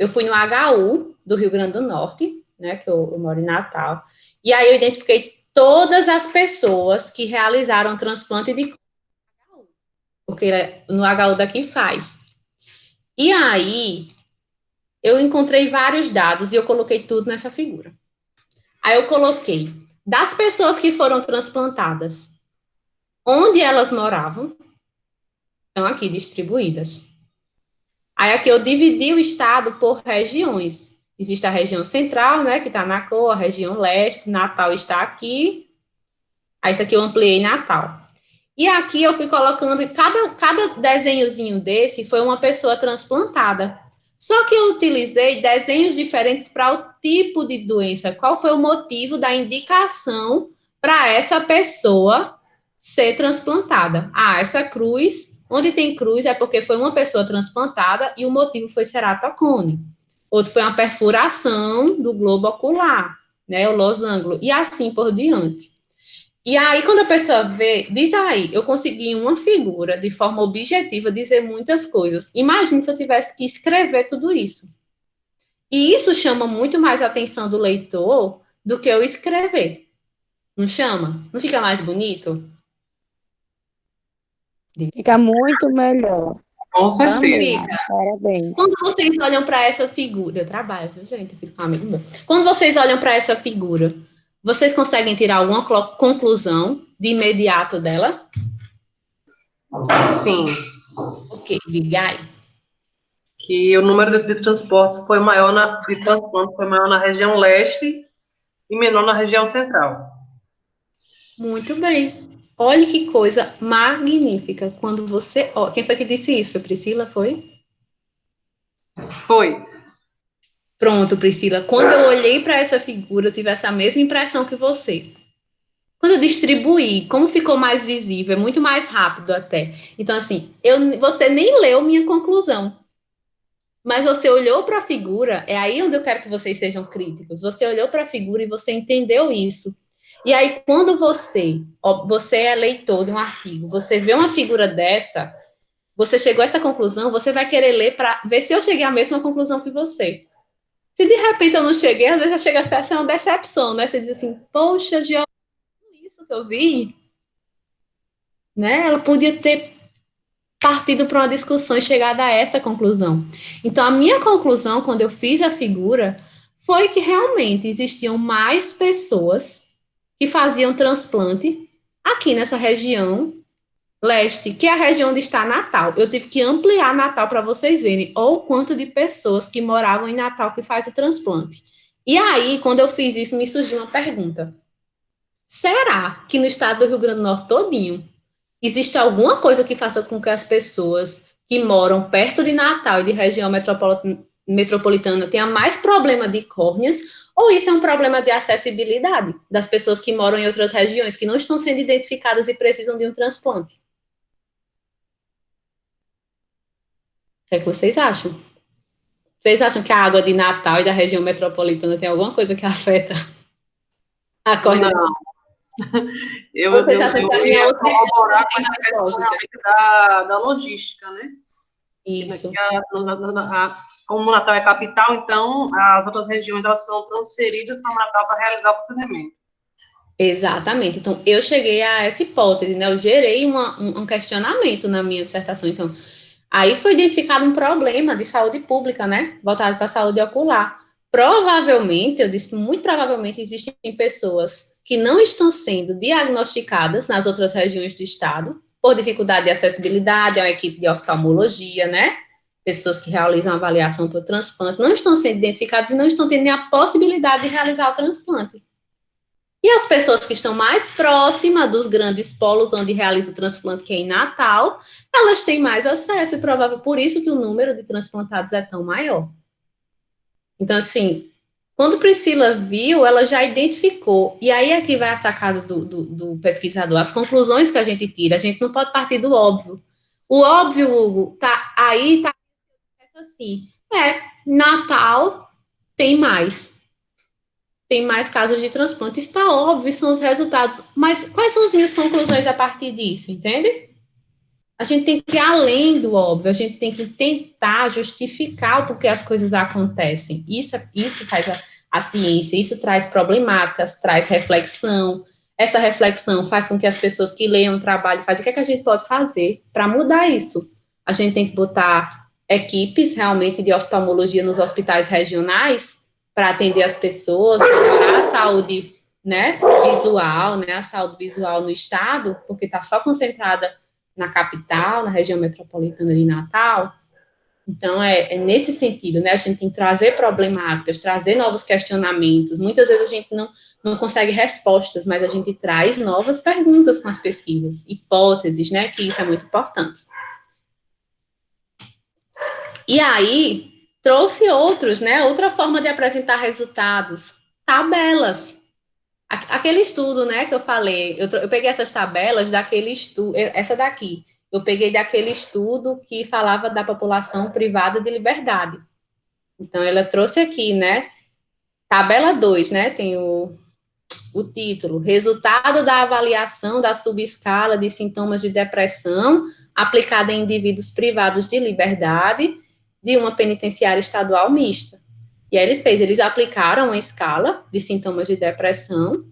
Speaker 1: no HU do Rio Grande do Norte, né, que eu moro em Natal, e aí eu identifiquei todas as pessoas que realizaram transplante de córnea, porque no HU daqui faz. E aí, eu encontrei vários dados e eu coloquei tudo nessa figura. Aí eu coloquei das pessoas que foram transplantadas, onde elas moravam, estão aqui distribuídas. Aí aqui eu dividi o estado por regiões. Existe a região central, né, que está na cor, a região leste, Natal está aqui. Aí isso aqui eu ampliei Natal. E aqui eu fui colocando, cada desenhozinho desse foi uma pessoa transplantada. Só que eu utilizei desenhos diferentes para o tipo de doença. Qual foi o motivo da indicação para essa pessoa ser transplantada? Ah, essa cruz, onde tem cruz é porque foi uma pessoa transplantada e o motivo foi ceratocone. Outro foi uma perfuração do globo ocular, né, o losango, e assim por diante. E aí, quando a pessoa vê, diz aí, eu consegui em uma figura, de forma objetiva, dizer muitas coisas. Imagine se eu tivesse que escrever tudo isso. E isso chama muito mais a atenção do leitor do que eu escrever. Não chama? Não fica mais bonito?
Speaker 2: Fica muito melhor.
Speaker 4: Com
Speaker 2: Amei.
Speaker 4: certeza.
Speaker 2: Parabéns.
Speaker 1: Quando vocês olham para essa figura, eu trabalho, viu, gente? Eu fiz com um amigo meu. Quando vocês olham para essa figura, vocês conseguem tirar alguma conclusão de imediato dela?
Speaker 4: Sim.
Speaker 1: Ok, diga aí.
Speaker 4: Que o número de transportes foi maior transplantes foi maior na região leste e menor na região central.
Speaker 1: Muito bem. Olha que coisa magnífica. Quando você... Ó, quem foi que disse isso? Foi Priscila, foi?
Speaker 4: Foi.
Speaker 1: Pronto, Priscila. Quando eu olhei para essa figura, eu tive essa mesma impressão que você. Quando eu distribuí, como ficou mais visível, é muito mais rápido até. Então, assim, você nem leu minha conclusão. Mas você olhou para a figura, é aí onde eu quero que vocês sejam críticos. Você olhou para a figura e você entendeu isso. E aí, quando você é leitor de um artigo, você vê uma figura dessa, você chegou a essa conclusão, você vai querer ler para ver se eu cheguei à mesma conclusão que você. Se de repente eu não cheguei, às vezes chega a ser uma decepção, né? Você diz assim, poxa, Georgia, isso que eu vi, né? Ela podia ter partido para uma discussão e chegado a essa conclusão. Então, a minha conclusão, quando eu fiz a figura, foi que realmente existiam mais pessoas que faziam transplante aqui nessa região leste, que é a região onde está Natal. Eu tive que ampliar Natal para vocês verem o quanto de pessoas que moravam em Natal que faz o transplante. E aí, quando eu fiz isso, me surgiu uma pergunta. Será que no estado do Rio Grande do Norte todinho existe alguma coisa que faça com que as pessoas que moram perto de Natal e de região metropolitana tenham mais problema de córneas, ou isso é um problema de acessibilidade das pessoas que moram em outras regiões, que não estão sendo identificadas e precisam de um transplante? O que é que vocês acham? Vocês acham que a água de Natal e da região metropolitana tem alguma coisa que afeta a córnea?
Speaker 4: Não.
Speaker 1: Vocês acham que a minha outra
Speaker 4: colaborar com essa questão da logística, né?
Speaker 1: Isso.
Speaker 4: Como o Natal é capital, então as outras regiões elas são transferidas para o Natal para realizar o procedimento.
Speaker 1: Exatamente. Então, eu cheguei a essa hipótese, né? Eu gerei um questionamento na minha dissertação. Então, aí foi identificado um problema de saúde pública, né? Voltado para a saúde ocular. Provavelmente, eu disse muito provavelmente, existem pessoas que não estão sendo diagnosticadas nas outras regiões do estado, por dificuldade de acessibilidade, é uma equipe de oftalmologia, né? Pessoas que realizam avaliação por transplante, não estão sendo identificadas e não estão tendo nem a possibilidade de realizar o transplante. E as pessoas que estão mais próximas dos grandes polos onde realiza o transplante, que é em Natal, elas têm mais acesso, e provável por isso que o número de transplantados é tão maior. Então, assim, quando Priscila viu, ela já identificou, e aí aqui vai a sacada do pesquisador, as conclusões que a gente tira, a gente não pode partir do óbvio. O óbvio, Hugo, tá assim, Natal tem mais casos de transplante, está óbvio, são os resultados, mas quais são as minhas conclusões a partir disso, entende? A gente tem que ir além do óbvio, a gente tem que tentar justificar o porquê as coisas acontecem. Isso faz a ciência, isso traz problemáticas, traz reflexão. Essa reflexão faz com que as pessoas que leiam o trabalho façam o que é que a gente pode fazer para mudar isso. A gente tem que botar equipes realmente de oftalmologia nos hospitais regionais para atender as pessoas, melhorar a saúde, né, visual, né, a saúde visual no estado, porque está só concentrada na capital, na região metropolitana de Natal. Então, é nesse sentido, né? A gente tem que trazer problemáticas, trazer novos questionamentos. Muitas vezes a gente não consegue respostas, mas a gente traz novas perguntas com as pesquisas, hipóteses, né? Que isso é muito importante. E aí, trouxe outros, né? Outra forma de apresentar resultados, tabelas. Aquele estudo, né, que eu falei, eu peguei essas tabelas daquele estudo, essa daqui, eu peguei daquele estudo que falava da população privada de liberdade. Então, ela trouxe aqui, né, tabela 2, né, tem o título, resultado da avaliação da subescala de sintomas de depressão aplicada em indivíduos privados de liberdade de uma penitenciária estadual mista. E aí eles aplicaram uma escala de sintomas de depressão,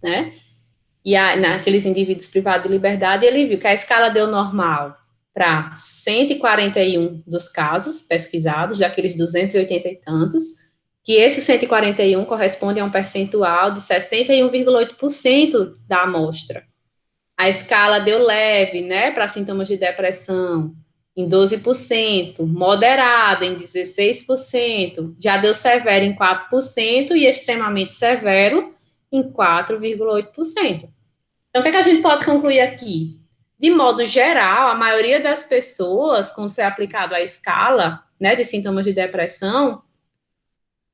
Speaker 1: né? E naqueles indivíduos privados de liberdade, ele viu que a escala deu normal para 141 dos casos pesquisados, daqueles 280 e tantos, que esses 141 correspondem a um percentual de 61,8% da amostra. A escala deu leve, né, para sintomas de depressão, em 12%, moderada em 16%, já deu severo em 4% e extremamente severo em 4,8%. Então, o que a gente pode concluir aqui? De modo geral, a maioria das pessoas, quando foi aplicado a escala, né, de sintomas de depressão,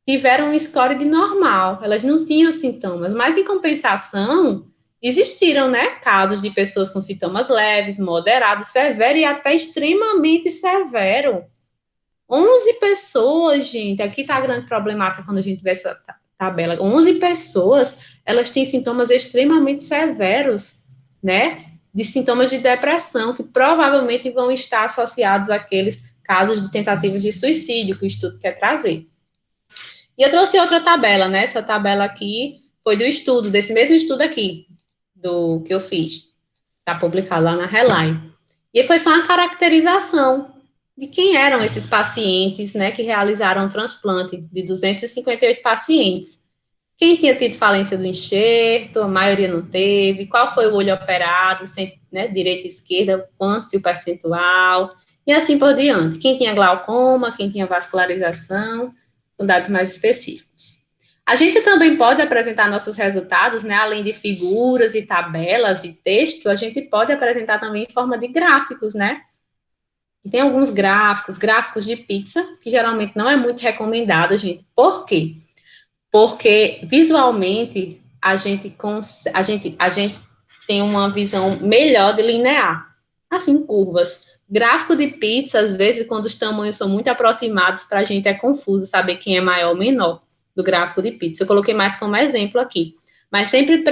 Speaker 1: tiveram um score de normal, elas não tinham sintomas, mas em compensação, existiram, né, casos de pessoas com sintomas leves, moderados, severo e até extremamente severo. 11 pessoas, gente, aqui está a grande problemática quando a gente vê essa tabela. 11 pessoas, elas têm sintomas extremamente severos, né, de sintomas de depressão, que provavelmente vão estar associados àqueles casos de tentativas de suicídio que o estudo quer trazer. E eu trouxe outra tabela, né? Essa tabela aqui foi do estudo, desse mesmo estudo aqui, do que eu fiz. Está publicado lá na Headline. E foi só uma caracterização de quem eram esses pacientes, né, que realizaram o transplante, de 258 pacientes. Quem tinha tido falência do enxerto, a maioria não teve, qual foi o olho operado, sem, né, direita e esquerda, quanto se o percentual, e assim por diante. Quem tinha glaucoma, quem tinha vascularização, com dados mais específicos. A gente também pode apresentar nossos resultados, né, além de figuras e tabelas e texto, a gente pode apresentar também em forma de gráficos, né? E tem alguns gráficos de pizza, que geralmente não é muito recomendado, gente. Por quê? Porque visualmente a gente tem uma visão melhor de linear, assim, curvas. Gráfico de pizza, às vezes, quando os tamanhos são muito aproximados, para a gente é confuso saber quem é maior ou menor do gráfico de pizza. Eu coloquei mais como exemplo aqui. Mas sempre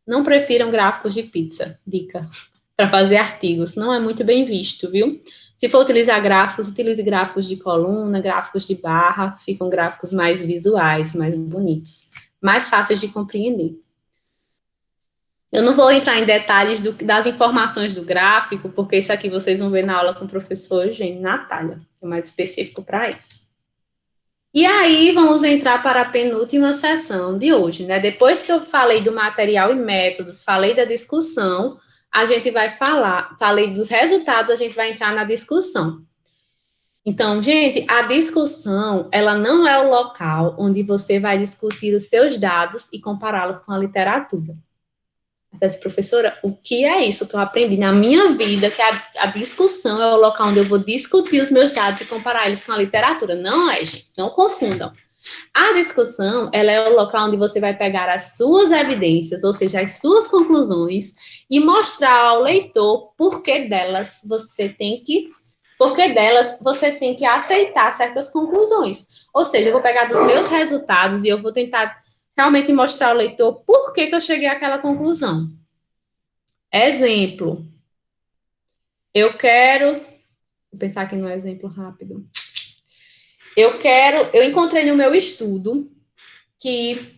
Speaker 1: não prefiram gráficos de pizza, dica, para fazer artigos. Não é muito bem visto, viu? Se for utilizar gráficos, utilize gráficos de coluna, gráficos de barra, ficam gráficos mais visuais, mais bonitos, mais fáceis de compreender. Eu não vou entrar em detalhes das informações do gráfico, porque isso aqui vocês vão ver na aula com o professor Eugênio Natália, que é mais específico para isso. E aí, vamos entrar para a penúltima sessão de hoje, né? Depois que eu falei do material e métodos, falei da discussão, a gente vai falei dos resultados, a gente vai entrar na discussão. Então, gente, a discussão, ela não é o local onde você vai discutir os seus dados e compará-los com a literatura. Você disse, professora, o que é isso que eu aprendi na minha vida, que a discussão é o local onde eu vou discutir os meus dados e comparar eles com a literatura? Não é, gente, não confundam. A discussão, ela é o local onde você vai pegar as suas evidências, ou seja, as suas conclusões, e mostrar ao leitor por que delas você tem que aceitar certas conclusões. Ou seja, eu vou pegar dos meus resultados e eu vou tentar realmente mostrar ao leitor por que eu cheguei àquela conclusão. Exemplo. Vou pensar aqui no exemplo rápido. Eu encontrei no meu estudo que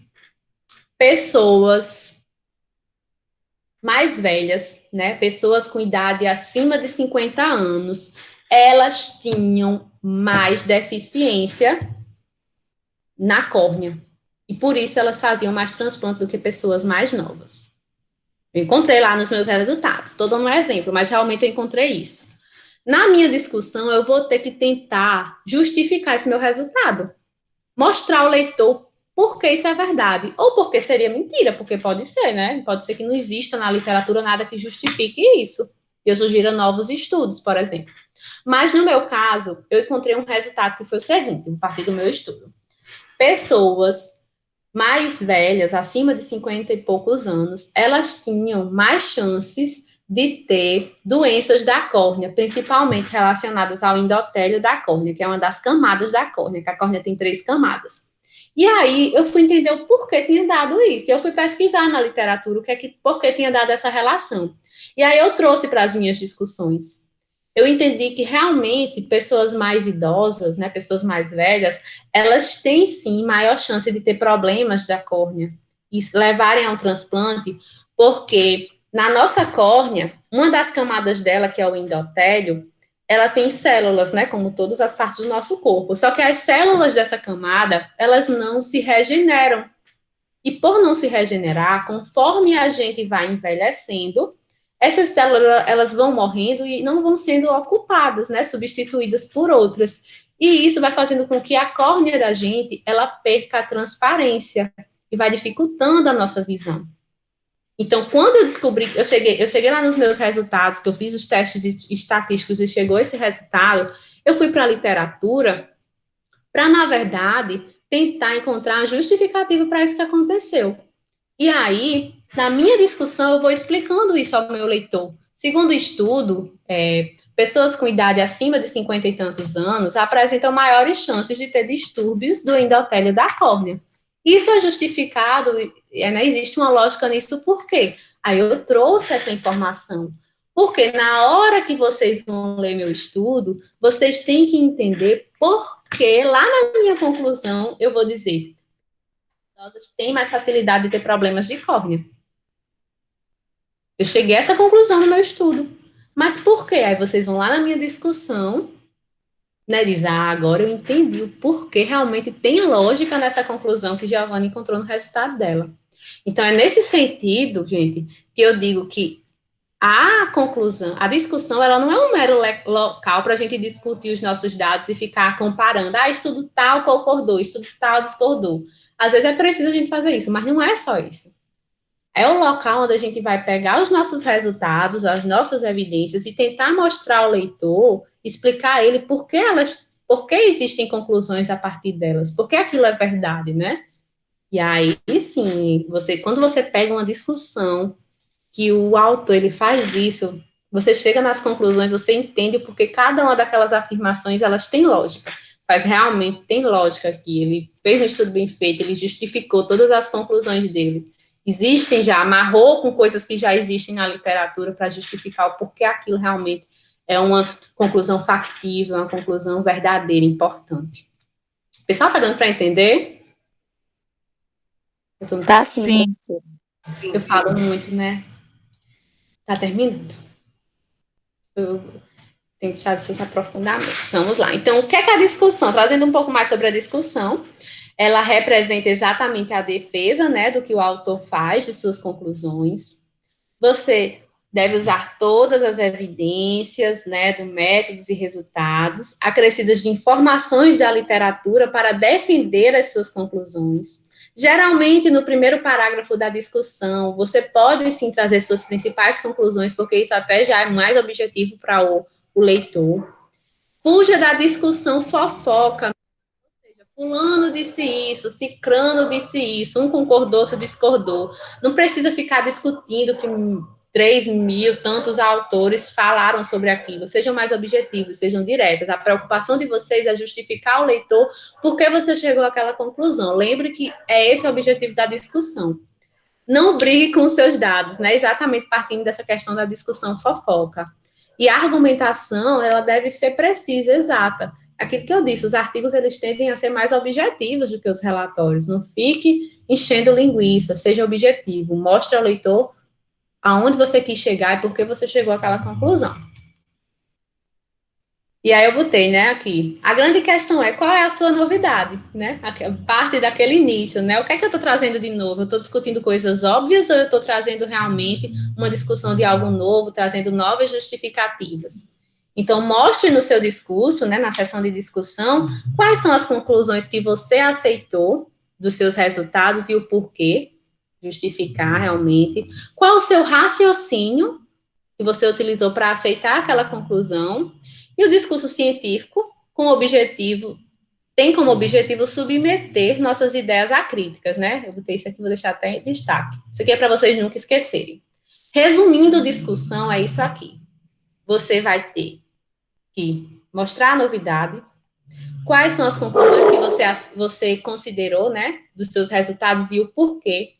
Speaker 1: pessoas mais velhas, né, pessoas com idade acima de 50 anos, elas tinham mais deficiência na córnea. E por isso elas faziam mais transplante do que pessoas mais novas. Eu encontrei lá nos meus resultados. Estou dando um exemplo, mas realmente eu encontrei isso. Na minha discussão, eu vou ter que tentar justificar esse meu resultado. Mostrar ao leitor por que isso é verdade. Ou porque seria mentira, porque pode ser, né? Pode ser que não exista na literatura nada que justifique isso. Eu sugiro novos estudos, por exemplo. Mas, no meu caso, eu encontrei um resultado que foi o seguinte, a partir do meu estudo. Pessoas mais velhas, acima de 50 e poucos anos, elas tinham mais chances de ter doenças da córnea, principalmente relacionadas ao endotélio da córnea, que é uma das camadas da córnea, que a córnea tem 3 camadas. E aí, eu fui entender o porquê tinha dado isso. E eu fui pesquisar na literatura por que tinha dado essa relação. E aí, eu trouxe para as minhas discussões. Eu entendi que, realmente, pessoas mais idosas, né, pessoas mais velhas, elas têm, sim, maior chance de ter problemas da córnea e levarem a um transplante, porque na nossa córnea, uma das camadas dela, que é o endotélio, ela tem células, né, como todas as partes do nosso corpo. Só que as células dessa camada, elas não se regeneram. E por não se regenerar, conforme a gente vai envelhecendo, essas células, elas vão morrendo e não vão sendo ocupadas, né, substituídas por outras. E isso vai fazendo com que a córnea da gente, ela perca a transparência e vai dificultando a nossa visão. Então, quando eu descobri, eu cheguei lá nos meus resultados, que eu fiz os testes estatísticos e chegou esse resultado, eu fui para a literatura para, na verdade, tentar encontrar a justificativa para isso que aconteceu. E aí, na minha discussão, eu vou explicando isso ao meu leitor. Segundo o estudo, pessoas com idade acima de 50 e tantos anos apresentam maiores chances de ter distúrbios do endotélio da córnea. Isso é justificado, né, existe uma lógica nisso, por quê? Aí eu trouxe essa informação. Porque na hora que vocês vão ler meu estudo, vocês têm que entender por porque lá na minha conclusão eu vou dizer, idosas têm mais facilidade de ter problemas de córnea. Eu cheguei a essa conclusão no meu estudo. Mas por quê? Aí vocês vão lá na minha discussão, né, diz, agora eu entendi o porquê realmente tem lógica nessa conclusão que Giovanna encontrou no resultado dela. Então, é nesse sentido, gente, que eu digo que a conclusão, a discussão, ela não é um mero local para a gente discutir os nossos dados e ficar comparando, estudo tal concordou, estudo tal discordou. Às vezes é preciso a gente fazer isso, mas não é só isso. É o local onde a gente vai pegar os nossos resultados, as nossas evidências e tentar mostrar ao leitor, explicar a ele por que existem conclusões a partir delas, por que aquilo é verdade, né? E aí, sim, quando você pega uma discussão que o autor ele faz isso, você chega nas conclusões, você entende porque cada uma daquelas afirmações elas têm lógica. Mas realmente tem lógica aqui. Ele fez um estudo bem feito, ele justificou todas as conclusões dele. Existem já, amarrou com coisas que já existem na literatura para justificar o porquê aquilo realmente é uma conclusão factível, uma conclusão verdadeira, importante. O pessoal está dando para entender?
Speaker 2: Tá sim.
Speaker 1: Eu falo muito, né? Tá terminando. Eu tenho que deixar esses aprofundamentos. Vamos lá. Então, o que é a discussão? Trazendo um pouco mais sobre a discussão, ela representa exatamente a defesa, né, do que o autor faz, de suas conclusões. Você deve usar todas as evidências, né, do métodos e resultados, acrescidas de informações da literatura para defender as suas conclusões. Geralmente, no primeiro parágrafo da discussão, você pode, sim, trazer suas principais conclusões, porque isso até já é mais objetivo para o leitor. Fuja da discussão fofoca, fulano disse isso, cicrano disse isso, um concordou, outro discordou. Não precisa ficar discutindo que 3.000 tantos autores falaram sobre aquilo. Sejam mais objetivos, sejam diretos. A preocupação de vocês é justificar ao leitor por que você chegou àquela conclusão. Lembre que é esse o objetivo da discussão. Não brigue com os seus dados, né? Exatamente partindo dessa questão da discussão fofoca. E a argumentação, ela deve ser precisa, exata. Aquilo que eu disse, os artigos, eles tendem a ser mais objetivos do que os relatórios. Não fique enchendo linguiça, seja objetivo. Mostre ao leitor aonde você quis chegar e por que você chegou àquela conclusão. E aí eu botei, né, aqui. A grande questão é, qual é a sua novidade, né? Parte daquele início, né? O que é que eu estou trazendo de novo? Eu estou discutindo coisas óbvias ou eu estou trazendo realmente uma discussão de algo novo, trazendo novas justificativas? Então, mostre no seu discurso, né, na sessão de discussão, quais são as conclusões que você aceitou dos seus resultados e o porquê, justificar realmente. Qual o seu raciocínio que você utilizou para aceitar aquela conclusão? E o discurso científico, tem como objetivo submeter nossas ideias a críticas, né? Eu botei isso aqui, vou deixar até em destaque. Isso aqui é para vocês nunca esquecerem. Resumindo a discussão, é isso aqui. Você vai ter que mostrar a novidade, quais são as conclusões que você considerou, né, dos seus resultados e o porquê,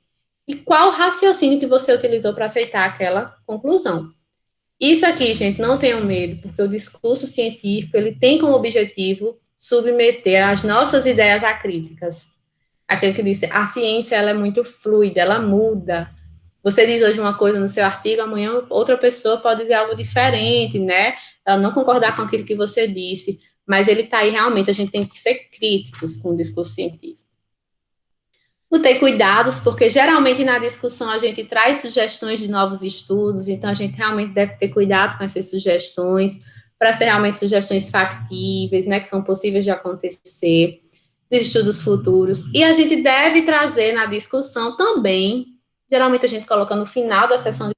Speaker 1: e qual o raciocínio que você utilizou para aceitar aquela conclusão. Isso aqui, gente, não tenham medo, porque o discurso científico, ele tem como objetivo submeter as nossas ideias a críticas. Aquele que disse, a ciência, ela é muito fluida, ela muda. Você diz hoje uma coisa no seu artigo, amanhã outra pessoa pode dizer algo diferente, né? Ela não concordar com aquilo que você disse, mas ele está aí realmente, a gente tem que ser críticos com o discurso científico. Ter cuidados, porque geralmente na discussão a gente traz sugestões de novos estudos, então a gente realmente deve ter cuidado com essas sugestões, para ser realmente sugestões factíveis, né, que são possíveis de acontecer, de estudos futuros, e a gente deve trazer na discussão também, geralmente a gente coloca no final da sessão,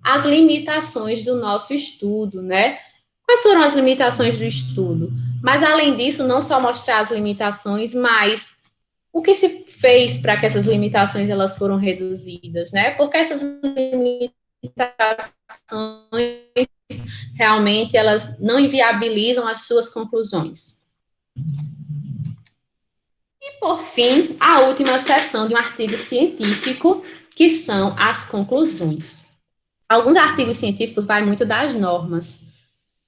Speaker 1: as limitações do nosso estudo, né? Quais foram as limitações do estudo? Mas, além disso, não só mostrar as limitações, mas o que se fez para que essas limitações elas foram reduzidas, né? Porque essas limitações realmente elas não inviabilizam as suas conclusões. E, por fim, a última seção de um artigo científico, que são as conclusões. Alguns artigos científicos vai muito das normas.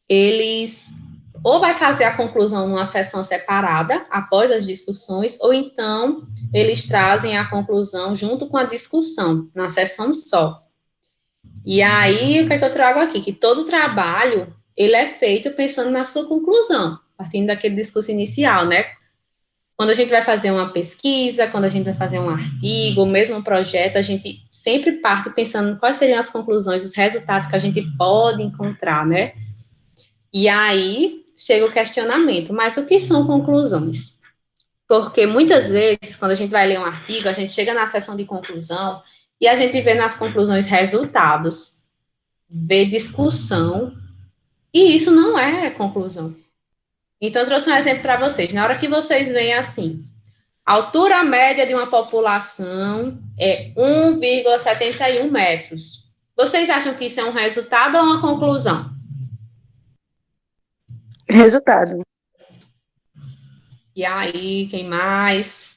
Speaker 1: Eles ou vai fazer a conclusão numa sessão separada, após as discussões, ou então eles trazem a conclusão junto com a discussão, na sessão só. E aí, o que é que eu trago aqui? Que todo trabalho, ele é feito pensando na sua conclusão, partindo daquele discurso inicial, né? Quando a gente vai fazer uma pesquisa, quando a gente vai fazer um artigo, ou mesmo um projeto, a gente sempre parte pensando quais seriam as conclusões, os resultados que a gente pode encontrar, né? E aí chega o questionamento, mas o que são conclusões? Porque muitas vezes, quando a gente vai ler um artigo, a gente chega na seção de conclusão e a gente vê nas conclusões resultados, vê discussão, e isso não é conclusão. Então, eu trouxe um exemplo para vocês. Na hora que vocês veem assim, a altura média de uma população é 1,71 metros. Vocês acham que isso é um resultado ou uma conclusão?
Speaker 2: Resultado.
Speaker 1: E aí, quem mais?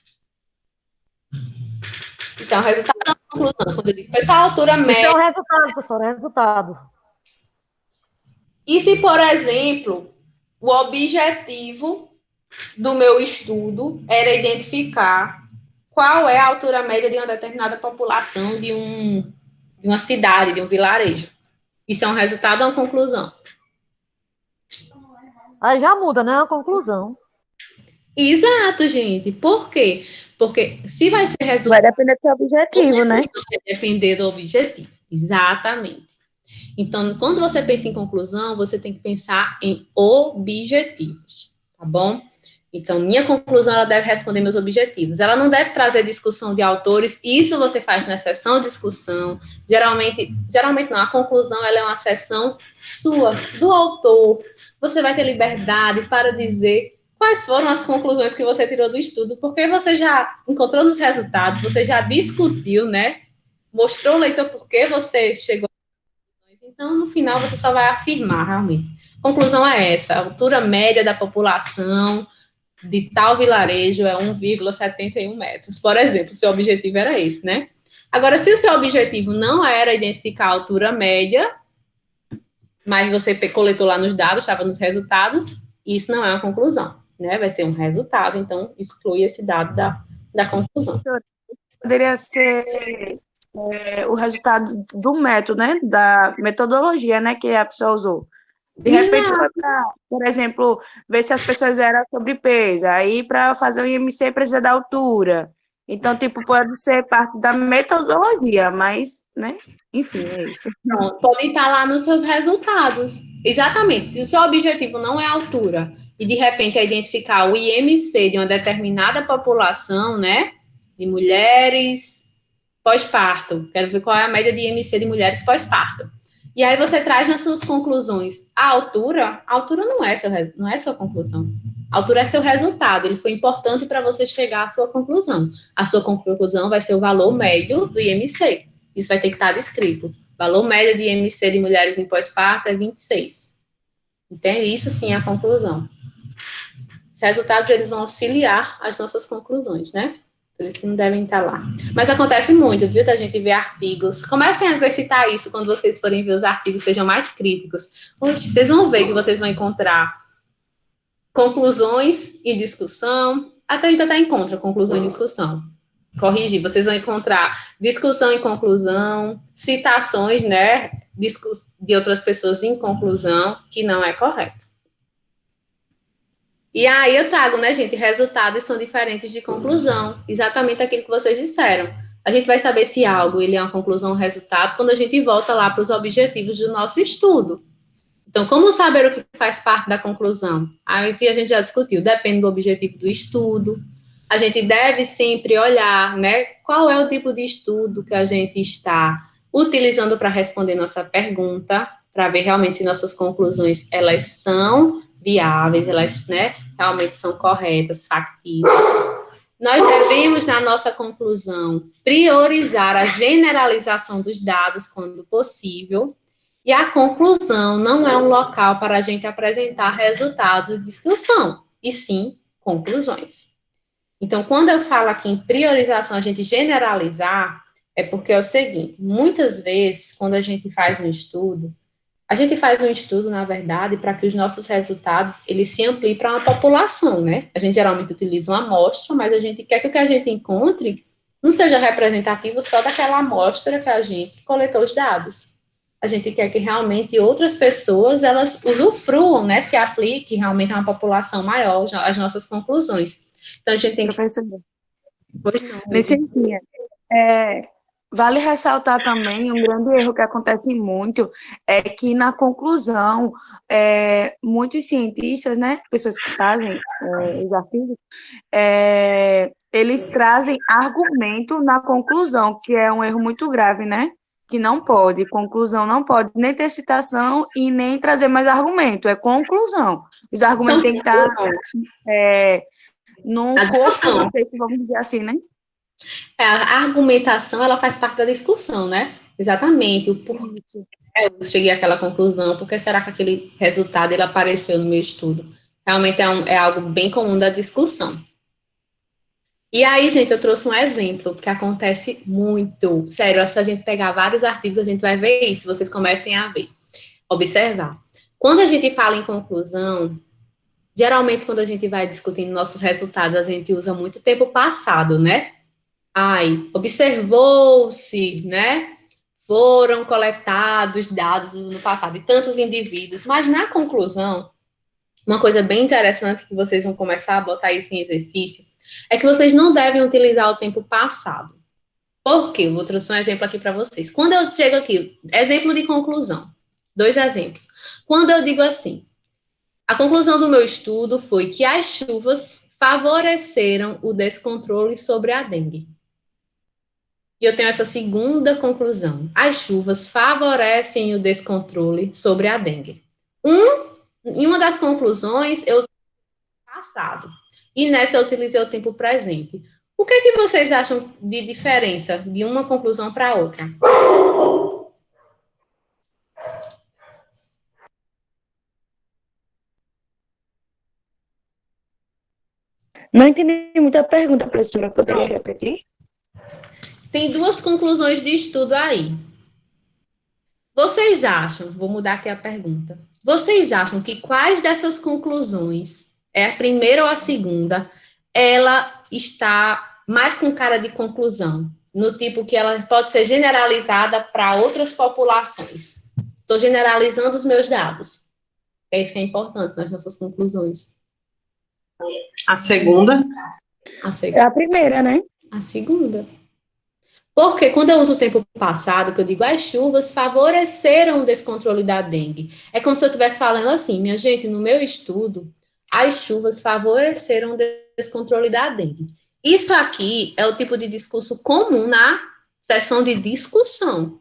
Speaker 1: Isso é um resultado ou uma conclusão? Quando eu digo, pessoal, a altura
Speaker 5: Isso
Speaker 1: média...
Speaker 5: é um resultado, professora, é resultado.
Speaker 1: E se, por exemplo, o objetivo do meu estudo era identificar qual é a altura média de uma determinada população de uma cidade, de um vilarejo. Isso é um resultado ou uma conclusão?
Speaker 5: Aí já muda, né? A conclusão.
Speaker 1: Exato, gente. Por quê? Porque se vai ser
Speaker 2: Vai
Speaker 1: resultado,
Speaker 2: depender do seu objetivo, né?
Speaker 1: vai depender do objetivo. Exatamente. Então, quando você pensa em conclusão, você tem que pensar em objetivos, tá bom? Então, minha conclusão, ela deve responder meus objetivos. Ela não deve trazer discussão de autores, isso você faz na sessão de discussão. Geralmente não, a conclusão, ela é uma sessão sua, do autor. Você vai ter liberdade para dizer quais foram as conclusões que você tirou do estudo, porque você já encontrou nos resultados, você já discutiu, né? Mostrou ao leitor por que você chegou. Então, no final, você só vai afirmar, realmente. A conclusão é essa: a altura média da população de tal vilarejo é 1,71 metros. Por exemplo, seu objetivo era esse, né? Agora, se o seu objetivo não era identificar a altura média, mas você coletou lá nos dados, estava nos resultados, isso não é uma conclusão, né? Vai ser um resultado, então exclui esse dado da conclusão.
Speaker 2: Poderia ser o resultado do método, né? Da metodologia, né? Que a pessoa usou. De repente, foi para, por exemplo, ver se as pessoas eram sobre peso. Aí, para fazer o IMC, precisa da altura. Então, tipo, pode ser parte da metodologia, mas, né? Enfim, é isso.
Speaker 1: Pronto, pode estar lá nos seus resultados. Exatamente. Se o seu objetivo não é altura e, de repente, é identificar o IMC de uma determinada população, né? De mulheres pós-parto. Quero ver qual é a média de IMC de mulheres pós-parto. E aí você traz nas suas conclusões a altura não é sua conclusão. A altura é seu resultado, ele foi importante para você chegar à sua conclusão. A sua conclusão vai ser o valor médio do IMC. Isso vai ter que estar descrito. Valor médio de IMC de mulheres em pós-parto é 26. Entende? Isso sim é a conclusão. Os resultados, eles vão auxiliar as nossas conclusões, né? Por isso que não devem estar lá. Mas acontece muito, viu, da gente ver artigos. Comecem a exercitar isso quando vocês forem ver os artigos, sejam mais críticos. Oxe, vocês vão ver que vocês vão encontrar conclusões e discussão. Até ainda encontra conclusão e discussão. Corrigir, vocês vão encontrar discussão e conclusão, citações, né, de outras pessoas em conclusão, que não é correto. E aí eu trago, né, gente, resultados são diferentes de conclusão, exatamente aquilo que vocês disseram. A gente vai saber se algo ele é uma conclusão ou um resultado quando a gente volta lá para os objetivos do nosso estudo. Então, como saber o que faz parte da conclusão? Aí o que a gente já discutiu, depende do objetivo do estudo. A gente deve sempre olhar, né, qual é o tipo de estudo que a gente está utilizando para responder nossa pergunta, para ver realmente se nossas conclusões, elas são viáveis, elas, né, realmente são corretas, factíveis. Nós devemos, na nossa conclusão, priorizar a generalização dos dados quando possível, e a conclusão não é um local para a gente apresentar resultados de discussão, e sim conclusões. Então, quando eu falo aqui em priorização, a gente generalizar, é porque é o seguinte, muitas vezes, quando a gente faz um estudo, A gente faz um estudo, na verdade, para que os nossos resultados, eles se ampliem para uma população, né? A gente geralmente utiliza uma amostra, mas a gente quer que o que a gente encontre não seja representativo só daquela amostra que a gente coletou os dados. A gente quer que realmente outras pessoas, elas usufruam, né? Se aplique realmente a uma população maior as nossas conclusões. Então, a gente tem que...
Speaker 2: Professora,
Speaker 1: Pois não,
Speaker 2: licencinha. Vale ressaltar também um grande erro que acontece muito é que na conclusão muitos cientistas, né, pessoas que fazem os artigos, eles trazem argumento na conclusão, que é um erro muito grave, né? Que não pode, conclusão não pode nem ter citação e nem trazer mais argumento, é conclusão. Os argumentos têm que estar no
Speaker 1: a
Speaker 2: corpo
Speaker 1: discussão.
Speaker 2: do texto, vamos dizer assim, né?
Speaker 1: A argumentação, ela faz parte da discussão, né? Exatamente. O porquê eu cheguei àquela conclusão, por que será que aquele resultado ele apareceu no meu estudo? Realmente é algo bem comum da discussão. E aí, gente, eu trouxe um exemplo que acontece muito. Sério, se a gente pegar vários artigos, a gente vai ver isso, vocês comecem a ver, observar. Quando a gente fala em conclusão, geralmente quando a gente vai discutindo nossos resultados, a gente usa muito tempo passado, né? Ai, observou-se, né? Foram coletados dados no passado de tantos indivíduos, mas na conclusão, uma coisa bem interessante que vocês vão começar a botar isso em exercício é que vocês não devem utilizar o tempo passado. Por quê? Eu vou trazer um exemplo aqui para vocês. Quando eu chego aqui, exemplo de conclusão, 2 exemplos. Quando eu digo assim, a conclusão do meu estudo foi que as chuvas favoreceram o descontrole sobre a dengue. E eu tenho essa segunda conclusão. As chuvas favorecem o descontrole sobre a dengue. Em uma das conclusões, eu passado. E nessa eu utilizei o tempo presente. O que é que vocês acham de diferença de uma conclusão para outra?
Speaker 2: Não entendi muita pergunta, professora. Poderia repetir?
Speaker 1: Tem 2 conclusões de estudo aí. Vocês acham, vou mudar aqui a pergunta. Vocês acham que quais dessas conclusões, é a primeira ou a segunda, ela está mais com cara de conclusão? No tipo que ela pode ser generalizada para outras populações. Estou generalizando os meus dados. É isso que é importante nas nossas conclusões.
Speaker 4: A segunda?
Speaker 2: É a primeira, né?
Speaker 1: A segunda. Porque quando eu uso o tempo passado, que eu digo as chuvas favoreceram o descontrole da dengue, é como se eu estivesse falando assim, minha gente, no meu estudo, as chuvas favoreceram o descontrole da dengue. Isso aqui é o tipo de discurso comum na sessão de discussão.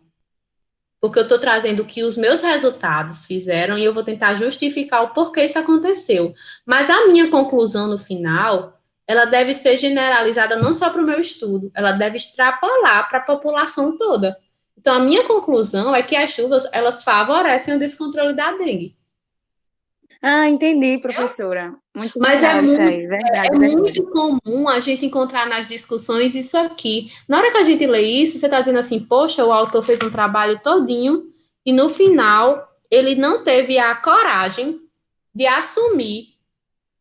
Speaker 1: Porque eu estou trazendo o que os meus resultados fizeram e eu vou tentar justificar o porquê isso aconteceu. Mas a minha conclusão no final, ela deve ser generalizada não só para o meu estudo, ela deve extrapolar para a população toda. Então, a minha conclusão é que as chuvas, elas favorecem o descontrole da dengue.
Speaker 2: Ah, entendi, professora. Muito
Speaker 1: Mas
Speaker 2: legal isso aí, verdade, verdade.
Speaker 1: muito comum a gente encontrar nas discussões isso aqui. Na hora que a gente lê isso, você está dizendo assim, poxa, o autor fez um trabalho todinho e no final ele não teve a coragem de assumir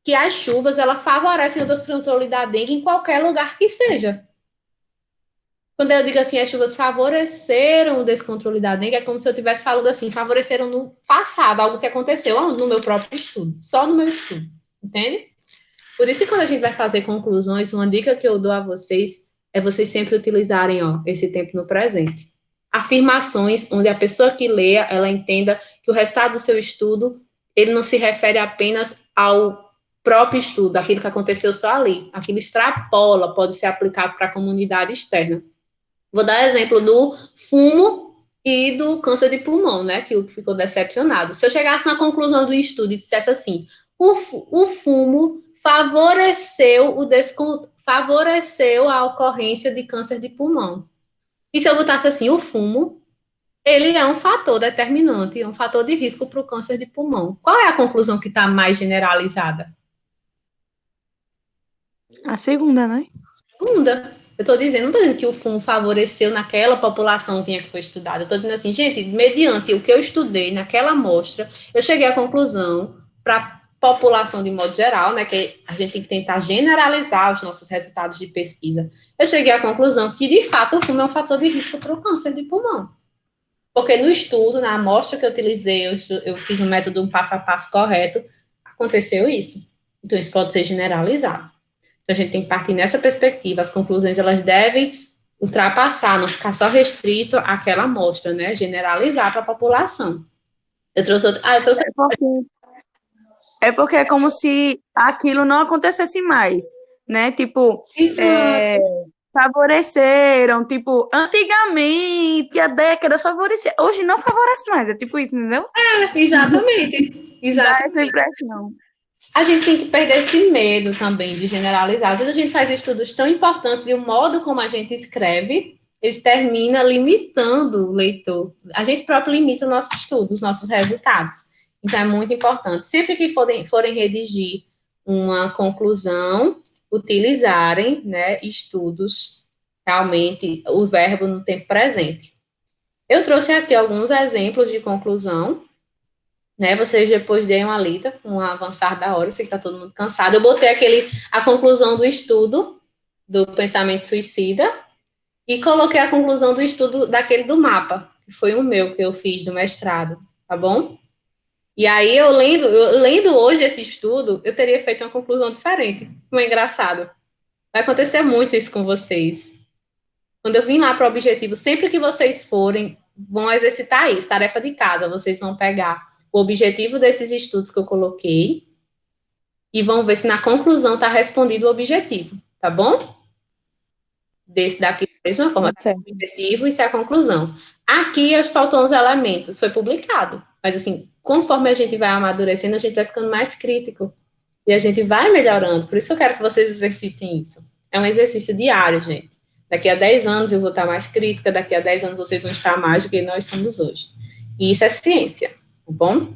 Speaker 1: que as chuvas elas favorecem o descontrole da dengue em qualquer lugar que seja. Quando eu digo assim, as chuvas favoreceram o descontrole da dengue, é como se eu estivesse falando assim, favoreceram no passado, algo que aconteceu no meu próprio estudo, só no meu estudo, entende? Por isso que quando a gente vai fazer conclusões, uma dica que eu dou a vocês é vocês sempre utilizarem esse tempo no presente. Afirmações onde a pessoa que leia, ela entenda que o resultado do seu estudo, ele não se refere apenas ao próprio estudo, aquilo que aconteceu só ali. Aquilo extrapola, pode ser aplicado para a comunidade externa. Vou dar exemplo do fumo e do câncer de pulmão, né? Que ficou decepcionado. Se eu chegasse na conclusão do estudo e dissesse assim, o fumo favoreceu a ocorrência de câncer de pulmão. E se eu botasse assim, o fumo, ele é um fator determinante, um fator de risco para o câncer de pulmão. Qual é a conclusão que está mais generalizada?
Speaker 2: A segunda, né?
Speaker 1: Segunda. Eu estou dizendo, não estou dizendo que o fumo favoreceu naquela populaçãozinha que foi estudada. Eu estou dizendo assim, gente, mediante o que eu estudei naquela amostra, eu cheguei à conclusão, para a população de modo geral, né, que a gente tem que tentar generalizar os nossos resultados de pesquisa. Eu cheguei à conclusão que, de fato, o fumo é um fator de risco para o câncer de pulmão. Porque no estudo, na amostra que eu utilizei, eu fiz um método um passo a passo correto, aconteceu isso. Então, isso pode ser generalizado. Então, a gente tem que partir nessa perspectiva. As conclusões, elas devem ultrapassar, não ficar só restrito àquela amostra, né? Generalizar para a população. Eu trouxe outro...
Speaker 2: É porque é como se aquilo não acontecesse mais, né? Tipo, favoreceram, tipo, antigamente, há décadas favorecia. Hoje não favorece mais, é tipo isso, entendeu?
Speaker 1: Exatamente.
Speaker 2: Dá essa impressão.
Speaker 1: A gente tem que perder esse medo também de generalizar. Às vezes a gente faz estudos tão importantes e o modo como a gente escreve, ele termina limitando o leitor. A gente próprio limita o nosso estudo, os nossos resultados. Então, é muito importante. Sempre que forem redigir uma conclusão, utilizarem, né, estudos, realmente, o verbo no tempo presente. Eu trouxe aqui alguns exemplos de conclusão, né? Vocês depois deem uma lida, com o avançar da hora, eu sei que está todo mundo cansado. Eu botei a conclusão do estudo do pensamento suicida e coloquei a conclusão do estudo daquele do mapa, que foi o meu que eu fiz do mestrado, tá bom? E aí, eu lendo hoje esse estudo, eu teria feito uma conclusão diferente. Como é engraçado. Vai acontecer muito isso com vocês. Quando eu vim lá para o objetivo, sempre que vocês forem, vão exercitar isso, tarefa de casa, vocês vão pegar o objetivo desses estudos que eu coloquei e vão ver se na conclusão está respondido o objetivo, tá bom? Desse daqui, da mesma forma, tá o objetivo e se a conclusão. Aqui, faltam os elementos, foi publicado, mas assim, conforme a gente vai amadurecendo, a gente vai ficando mais crítico e a gente vai melhorando, por isso eu quero que vocês exercitem isso. É um exercício diário, gente. Daqui a 10 anos eu vou estar mais crítica, daqui a 10 anos vocês vão estar mais do que nós somos hoje. E isso é ciência, tá bom?